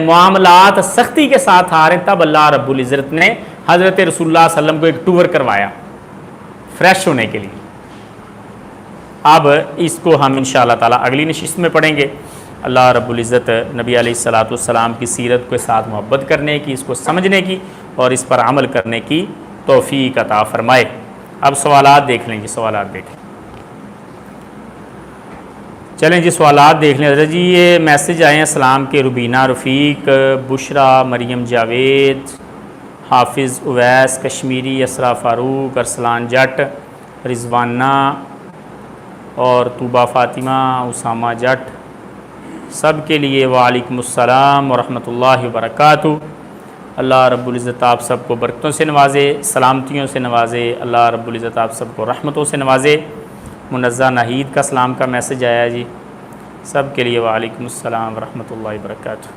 معاملات سختی کے ساتھ آ رہے ہیں، تب اللہ رب العزت نے حضرت رسول اللہ صلی اللہ علیہ وسلم کو ایک ٹور کروایا فریش ہونے کے لیے۔ اب اس کو ہم انشاءاللہ تعالی اگلی نشست میں پڑھیں گے۔ اللہ رب العزت نبی علیہ الصلوۃ والسلام کی سیرت کے ساتھ محبت کرنے کی، اس کو سمجھنے کی اور اس پر عمل کرنے کی توفیق عطا فرمائے۔ اب سوالات دیکھ لیں جی، سوالات دیکھ لیں۔ چلیں جی سوالات دیکھ لیں حضرت جی۔ یہ میسج آئے ہیں اسلام کے ربینہ رفیق، بشرا، مریم جاوید، حافظ اویس کشمیری، اسرا فاروق، ارسلان جٹ، رضوانہ اور طوبہ فاطمہ، اسامہ جٹ، سب کے لیے وعلیکم السلام ورحمۃ اللہ وبرکاتہ۔ اللہ رب العزت آپ سب کو برکتوں سے نوازے، سلامتیوں سے نوازے۔ اللہ رب العزت آپ سب کو رحمتوں سے نوازے۔ منزہ ناہید کا سلام کا میسج آیا جی، سب کے لیے وعلیکم السلام ورحمۃ اللہ وبرکاتہ۔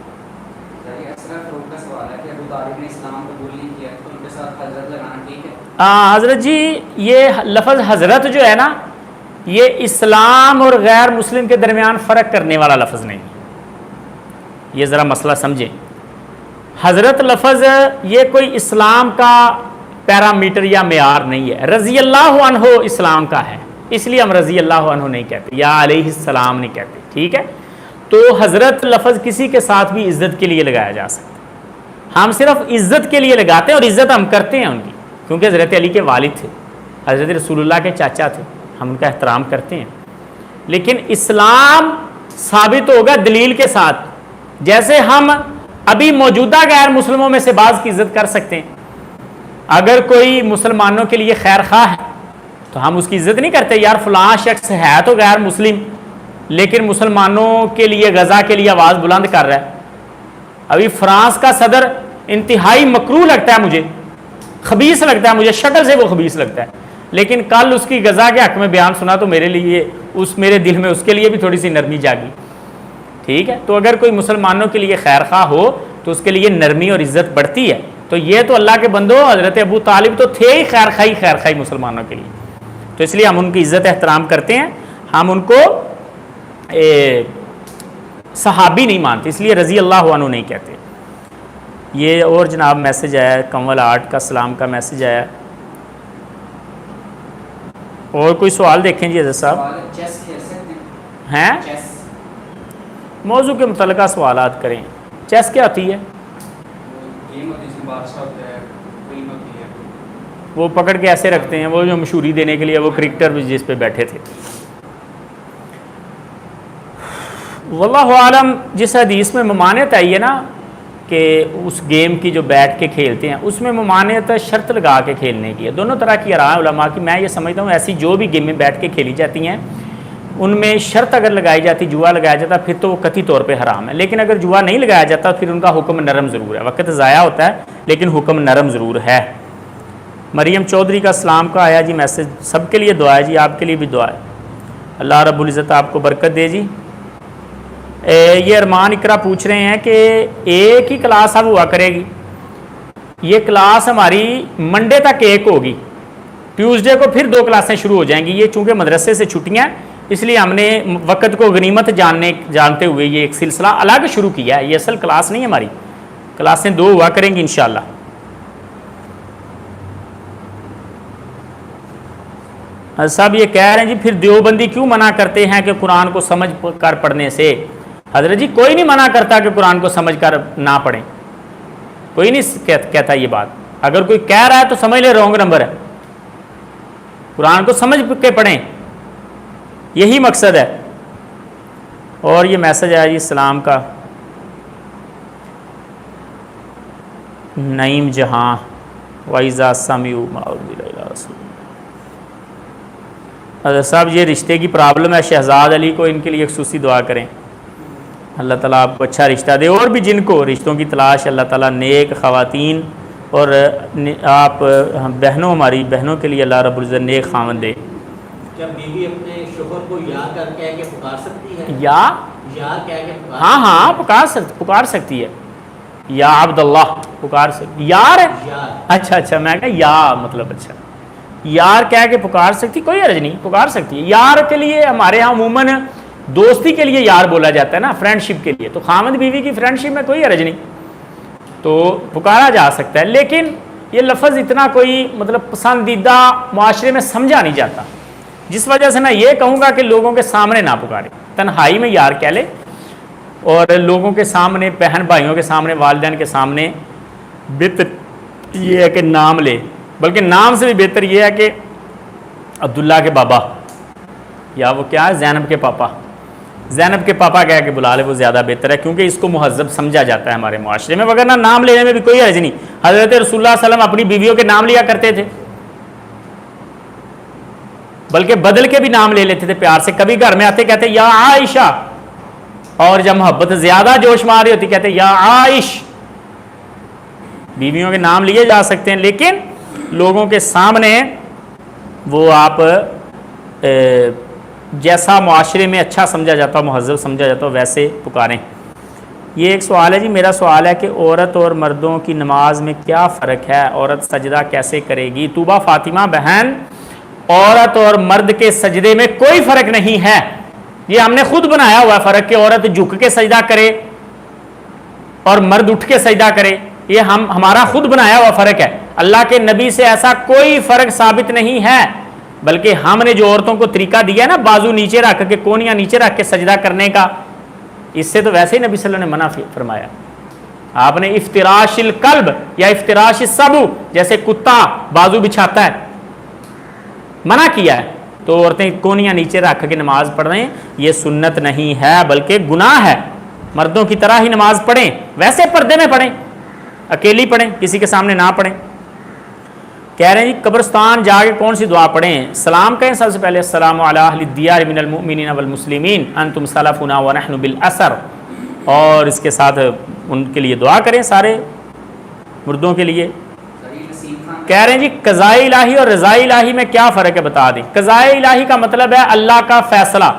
حضرت جی یہ لفظ حضرت جو ہے نا، یہ اسلام اور غیر مسلم کے درمیان فرق کرنے والا لفظ نہیں، یہ ذرا مسئلہ سمجھیں۔ حضرت لفظ یہ کوئی اسلام کا پیرامیٹر یا معیار نہیں ہے۔ رضی اللہ عنہ اسلام کا ہے، اس لیے ہم رضی اللہ عنہ نہیں کہتے یا علیہ السلام نہیں کہتے، ٹھیک ہے؟ تو حضرت لفظ کسی کے ساتھ بھی عزت کے لیے لگایا جا سکتا ہے، ہم صرف عزت کے لیے لگاتے ہیں اور عزت ہم کرتے ہیں ان کی، کیونکہ حضرت علی کے والد تھے، حضرت رسول اللہ کے چاچا تھے، ہم ان کا احترام کرتے ہیں۔ لیکن اسلام ثابت ہوگا دلیل کے ساتھ، جیسے ہم ابھی موجودہ غیر مسلموں میں سے بعض کی عزت کر سکتے ہیں۔ اگر کوئی مسلمانوں کے لیے خیر خواہ ہے تو ہم اس کی عزت نہیں کرتے، یار فلاں شخص ہے تو غیر مسلم لیکن مسلمانوں کے لیے غزہ کے لیے آواز بلند کر رہا ہے۔ ابھی فرانس کا صدر انتہائی مکروہ لگتا ہے مجھے، خبیث لگتا ہے مجھے، شکل سے وہ خبیث لگتا ہے، لیکن کل اس کی غزہ کے حق میں بیان سنا تو میرے لیے میرے دل میں اس کے لیے بھی تھوڑی سی نرمی جاگی، ٹھیک ہے؟ تو اگر کوئی مسلمانوں کے لیے خیر خواہ ہو تو اس کے لیے نرمی اور عزت بڑھتی ہے۔ تو یہ تو اللہ کے بندو، حضرت ابو طالب تو تھے ہی خیر خواہی مسلمانوں کے لیے، تو اس لیے ہم ان کی عزت احترام کرتے ہیں، ہم ان کو صحابی نہیں مانتے، اس لیے رضی اللہ عنہ نہیں کہتے۔ یہ اور جناب میسج آیا ہے، کنول آرٹ کا سلام کا میسج آیا ہے۔ اور کوئی سوال دیکھیں جی حضرت صاحب ہیں، موضوع کے متعلقہ سوالات کریں۔ چیس کیا ہوتی ہے؟ وہ پکڑ کے ایسے رکھتے ہیں، وہ جو مشہوری دینے کے لیے وہ کرکٹر جس پہ بیٹھے تھے۔ واللہ عالم، جس حدیث میں ممانعت آئی ہے نا کہ اس گیم کی جو بیٹھ کے کھیلتے ہیں، اس میں ممانعت شرط لگا کے کھیلنے کی ہے۔ دونوں طرح کی رائے علماء کی، میں یہ سمجھتا ہوں ایسی جو بھی گیمیں بیٹھ کے کھیلی جاتی ہیں ان میں شرط اگر لگائی جاتی، جوا لگایا جاتا، پھر تو وہ قطعی طور پہ حرام ہے۔ لیکن اگر جوا نہیں لگایا جاتا پھر ان کا حکم نرم ضرور ہے، وقت ضائع ہوتا ہے لیکن حکم نرم ضرور ہے۔ مریم چودھری کا اسلام کا آیا جی میسج، سب کے لیے دعا ہے جی، آپ کے لیے بھی دعا ہے، اللہ رب العزت آپ کو برکت دے جی۔ یہ ارمان اقرا پوچھ رہے ہیں کہ ایک ہی کلاس اب ہوا کرے گی؟ یہ کلاس ہماری منڈے تک ایک ہوگی، ٹیوزڈے کو پھر 2 کلاسیں شروع ہو جائیں گی۔ یہ چونکہ مدرسے سے چھٹیاں ہیں اس لیے ہم نے وقت کو غنیمت جانتے ہوئے یہ ایک سلسلہ الگ شروع کیا ہے، یہ اصل کلاس نہیں، ہماری کلاسیں 2 ہوا کریں گی انشاءاللہ۔ صاحب یہ کہہ رہے ہیں جی پھر دیوبندی کیوں منع کرتے ہیں کہ قرآن کو سمجھ کر پڑھنے سے؟ حضرت جی کوئی نہیں منع کرتا کہ قرآن کو سمجھ کر نہ پڑھیں، کوئی نہیں کہتا یہ بات، اگر کوئی کہہ رہا ہے تو سمجھ لے رونگ نمبر ہے، قرآن کو سمجھ کے پڑھیں، یہی مقصد ہے۔ اور یہ میسج آیا جی اسلام کا، نعیم جہاں وَإِذَا سَمِعُوا مَا أُنزِلَ إِلَىٰ رَسُولٍ۔ حضرت صاحب یہ رشتے کی پرابلم ہے، شہزاد علی کو ان کے لیے خصوصی دعا کریں، اللہ تعالیٰ آپ کو اچھا رشتہ دے، اور بھی جن کو رشتوں کی تلاش اللہ تعالیٰ نیک خواتین اور آپ بہنوں، ہماری بہنوں کے لیے اللہ رب العزت نیک خاوند دے۔ کیا بیوی اپنے شوہر کو یا کر کہہ کے پکار سکتی ہے؟ یا کہہ کے پکار؟ ہاں پکار سکتی ہے، یا عبداللہ پکار سکتی، یار اچھا میں کہا یا مطلب اچھا یار کہہ کے پکار سکتی، کوئی حرج نہیں، پکار سکتی ہے۔ یار کے لیے ہمارے ہاں عموماً دوستی کے لیے یار بولا جاتا ہے نا، فرینڈ شپ کے لیے، تو خاوند بیوی کی فرینڈ شپ میں کوئی حرج نہیں، تو پکارا جا سکتا ہے۔ لیکن یہ لفظ اتنا کوئی مطلب پسندیدہ معاشرے میں سمجھا نہیں جاتا، جس وجہ سے میں یہ کہوں گا کہ لوگوں کے سامنے نہ پکارے، تنہائی میں یار کہہ لے، اور لوگوں کے سامنے، بہن بھائیوں کے سامنے، والدین کے سامنے بہتر یہ ہے کہ نام لے، بلکہ نام سے بھی بہتر یہ ہے کہ عبداللہ کے بابا، یا وہ کیا ہے زینب کے پاپا، زینب کے پاپا کہہ کے بلا لے، وہ زیادہ بہتر ہے، کیونکہ اس کو مہذب سمجھا جاتا ہے ہمارے معاشرے میں، وگرنہ نام لینے میں بھی کوئی حرج نہیں۔ حضرت رسول اللہ صلی اللہ علیہ وسلم اپنی بیویوں کے نام لیا کرتے تھے، بلکہ بدل کے بھی نام لے لیتے تھے پیار سے، کبھی گھر میں آتے کہتے یا عائشہ، اور جب محبت زیادہ جوش میں آ رہی ہوتی کہتے یا عائش۔ بیویوں کے نام لیے جا سکتے ہیں، لیکن لوگوں کے سامنے وہ آپ جیسا معاشرے میں اچھا سمجھا جاتا ہو، مہذب سمجھا جاتا ہو، ویسے پکاریں۔ یہ ایک سوال ہے جی، میرا سوال ہے کہ عورت اور مردوں کی نماز میں کیا فرق ہے، عورت سجدہ کیسے کرے گی؟ طوبہ فاطمہ بہن، عورت اور مرد کے سجدے میں کوئی فرق نہیں ہے، یہ ہم نے خود بنایا ہوا ہے فرق، کہ عورت جھک کے سجدہ کرے اور مرد اٹھ کے سجدہ کرے، یہ ہمارا خود بنایا ہوا فرق ہے، اللہ کے نبی سے ایسا کوئی فرق ثابت نہیں ہے، بلکہ ہم نے جو عورتوں کو طریقہ دیا ہے نا بازو نیچے رکھ کے، کونیاں نیچے رکھ کے سجدہ کرنے کا، اس سے تو ویسے ہی نبی صلی اللہ علیہ وسلم نے منع فرمایا۔ آپ نے افتراش القلب یا افتراش السبو، جیسے کتا بازو بچھاتا ہے، منع کیا ہے، تو عورتیں کونیاں نیچے رکھ کے نماز پڑھ رہے ہیں، یہ سنت نہیں ہے بلکہ گناہ ہے۔ مردوں کی طرح ہی نماز پڑھیں، ویسے پردے میں پڑھیں، اکیلی پڑھیں، کسی کے سامنے نہ پڑھیں۔ کہہ رہے ہیں جی قبرستان جا کے کون سی دعا پڑھیں؟ سلام کہیں سب سے پہلے، السلام علی اہل الدیار من المؤمنین والمسلمین انتم سلفنا ونحن بالاسر، اور اس کے ساتھ ان کے لیے دعا کریں، سارے مردوں کے لیے۔ کہہ رہے ہیں جی قضاء الہی اور رضاء الہی میں کیا فرق ہے بتا دیں۔ قضاء الہی کا مطلب ہے اللہ کا فیصلہ،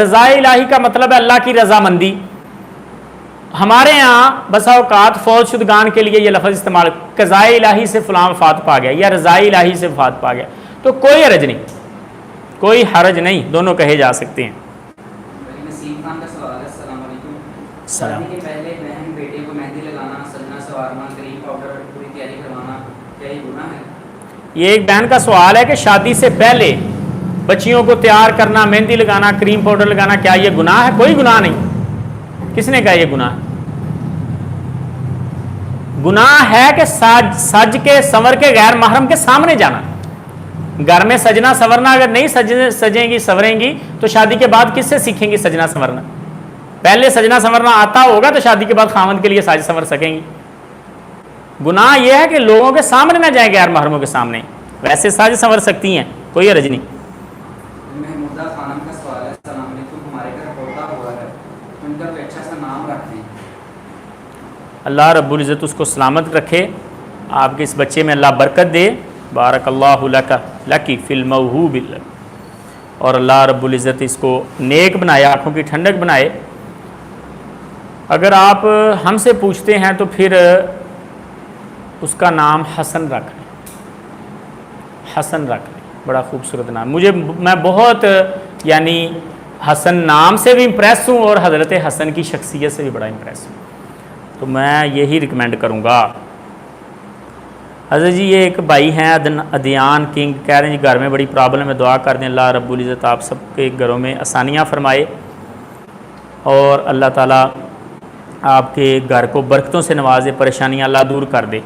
رضاء الہی کا مطلب ہے اللہ کی رضامندی۔ ہمارے یہاں بسا اوقات فوت شدگان کے لیے یہ لفظ استعمال، قضاء الہی سے فلاں وفات پا گیا یا رضاء الہی سے وفات پا گیا، تو کوئی حرج نہیں، کوئی حرج نہیں، دونوں کہے جا سکتے ہیں۔ نسیم خان کا سوال ہے، السلام علیکم۔ السلام۔ شادی کے پہلے بہن بیٹے کو مہندی لگانا، سجنا سنوارنا، کریم پاؤڈر پوری تیاری کروانا، کیا یہ گناہ ہے؟ یہ ایک بہن کا سوال ہے کہ شادی سے پہلے بچیوں کو تیار کرنا، مہندی لگانا، کریم پاؤڈر لگانا، کیا یہ گناہ ہے؟ کوئی گناہ نہیں۔ کس نے کہا یہ گناہ؟ گناہ ہے کہ سج کے سنور کے غیر محرم کے سامنے جانا۔ گھر میں سجنا سنورنا اگر نہیں سجیں گی سنوریں گی تو شادی کے بعد کس سے سیکھیں گی سجنا سنورنا؟ پہلے سجنا سنورنا آتا ہوگا تو شادی کے بعد خاوند کے لیے ساج سنور سکیں گی۔ گناہ یہ ہے کہ لوگوں کے سامنے نہ جائیں، غیر محرموں کے سامنے، ویسے ساج سنور سکتی ہیں، کوئی حرج نہیں۔ محمودہ خانم کا سوال ہے، السلام علیکم، ہمارے گھر پوتا ہوا ہے، ان کا کوئی اچھا سا نام رکھ دیں۔ اللہ رب العزت اس کو سلامت رکھے، آپ کے اس بچے میں اللہ برکت دے، بارک اللہ لکی فی الموہوب، اور اللہ رب العزت اس کو نیک بنائے، آنکھوں کی ٹھنڈک بنائے۔ اگر آپ ہم سے پوچھتے ہیں تو پھر اس کا نام حسن رکھ لیں، حسن رکھ لیں، بڑا خوبصورت نام۔ میں بہت یعنی حسن نام سے بھی امپریس ہوں اور حضرت حسن کی شخصیت سے بھی بڑا امپریس ہوں، تو میں یہی ریکمینڈ کروں گا۔ حضرت جی یہ ایک بھائی ہیں ادیان کنگ، کہہ رہے ہیں جی گھر میں بڑی پرابلم ہے، دعا کر دیں اللہ رب العزت آپ سب کے گھروں میں آسانیاں فرمائے اور اللہ تعالیٰ آپ کے گھر کو برکتوں سے نوازے، پریشانیاں اللہ دور کر دے۔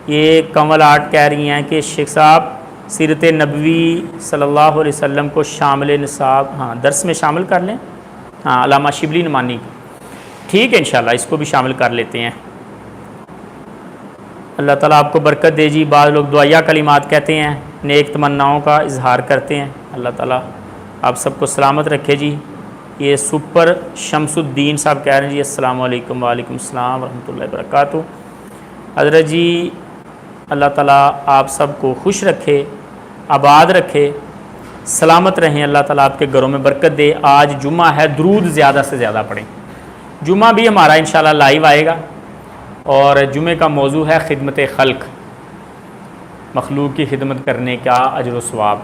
یہ کنول آرٹ کہہ رہی ہیں کہ شیخ صاحب سیرت نبوی صلی اللہ علیہ وسلم کو شامل نصاب درس میں شامل کر لیں، علامہ شبلی نعمانی، ٹھیک ہے انشاءاللہ اس کو بھی شامل کر لیتے ہیں۔ اللہ تعالیٰ آپ کو برکت دے جی۔ بعض لوگ دعائیہ کلمات کہتے ہیں، نیک تمناؤں کا اظہار کرتے ہیں، اللہ تعالیٰ آپ سب کو سلامت رکھے جی۔ یہ سپر شمس الدین صاحب کہہ رہے ہیں جی السلام علیکم، وعلیکم السلام ورحمۃ اللہ وبرکاتہ۔ حضرت جی اللہ تعالیٰ آپ سب کو خوش رکھے، آباد رکھے، سلامت رہیں، اللہ تعالیٰ آپ کے گھروں میں برکت دے۔ آج جمعہ ہے، درود زیادہ سے زیادہ پڑھیں۔ جمعہ بھی ہمارا انشاءاللہ لائیو آئے گا اور جمعے کا موضوع ہے خدمت خلق، مخلوق کی خدمت کرنے کا اجر و ثواب۔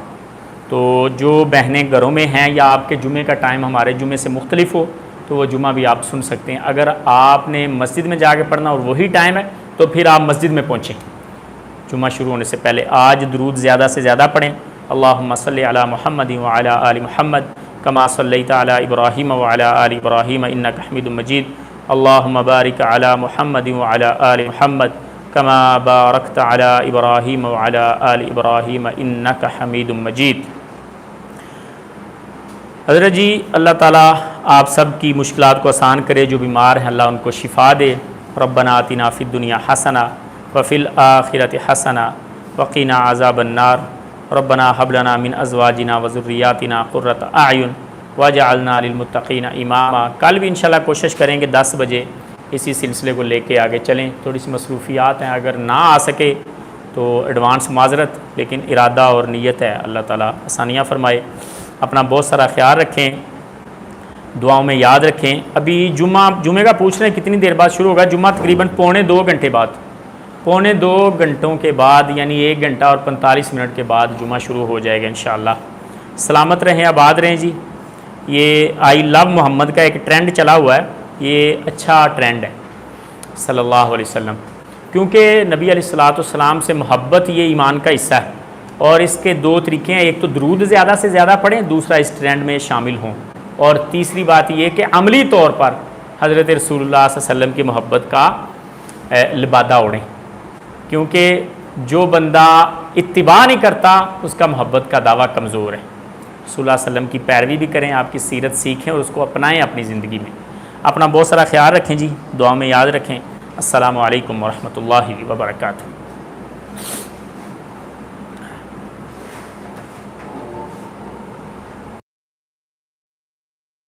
تو جو بہنیں گھروں میں ہیں یا آپ کے جمعے کا ٹائم ہمارے جمعے سے مختلف ہو تو وہ جمعہ بھی آپ سن سکتے ہیں۔ اگر آپ نے مسجد میں جا کے پڑھنا اور وہی ٹائم ہے تو پھر آپ مسجد میں پہنچیں، جمعہ شروع ہونے سے پہلے آج درود زیادہ سے زیادہ پڑھیں۔ اللہم صلی علی محمد وعلی آل محمد کما صلیت علی ابراہیم وعلی آل ابراہیم انک حمید مجید۔ اللہم بارک علی محمد وعلی آل محمد کما بارکت علی ابراہیم وعلی آل ابراہیم انک حمید مجید۔ حضرت جی اللہ تعالیٰ آپ سب کی مشکلات کو آسان کرے، جو بیمار ہیں اللہ ان کو شفا دے۔ ربنا آتنا فی الدنیا حسنہ وفی الآخرۃ حسنہ وقنا عذاب النار۔ ربنا هب لنا من ازواجنا وذریاتنا قرۃ اعین واجعلنا للمتقین اماما۔ کل بھی انشاءاللہ کوشش کریں گے 10 بجے اسی سلسلے کو لے کے آگے چلیں۔ تھوڑی سی مصروفیات ہیں، اگر نہ آ سکے تو ایڈوانس معذرت، لیکن ارادہ اور نیت ہے، اللہ تعالیٰ آسانیاں فرمائے۔ اپنا بہت سارا خیال رکھیں، دعاؤں میں یاد رکھیں۔ ابھی جمعے کا پوچھ رہے ہیں کتنی دیر بعد شروع ہوگا؟ جمعہ تقریباً 2.25 گھنٹے بعد، 2.25 گھنٹوں کے بعد، یعنی 1 گھنٹہ اور 45 منٹ کے بعد جمعہ شروع ہو جائے گا انشاءاللہ۔ سلامت رہیں، آباد رہیں جی۔ یہ آئی لو محمد کا ایک ٹرینڈ چلا ہوا ہے، یہ اچھا ٹرینڈ ہے صلی اللہ علیہ وسلم، کیونکہ نبی علیہ السلام سے محبت یہ ایمان کا حصہ ہے، اور اس کے 2 طریقے ہیں، ایک تو درود زیادہ سے زیادہ پڑھیں، دوسرا اس ٹرینڈ میں شامل ہوں، اور تیسری بات یہ کہ عملی طور پر حضرت رسول اللہ صلی اللہ علیہ وسلم کی محبت کا لبادہ اوڑھیں، کیونکہ جو بندہ اتباع نہیں کرتا اس کا محبت کا دعویٰ کمزور ہے۔ رسول اللہ علیہ وسلم کی پیروی بھی کریں، آپ کی سیرت سیکھیں اور اس کو اپنائیں اپنی زندگی میں۔ اپنا بہت سارا خیال رکھیں جی، دعا میں یاد رکھیں۔ السلام علیکم ورحمۃ اللہ وبرکاتہ۔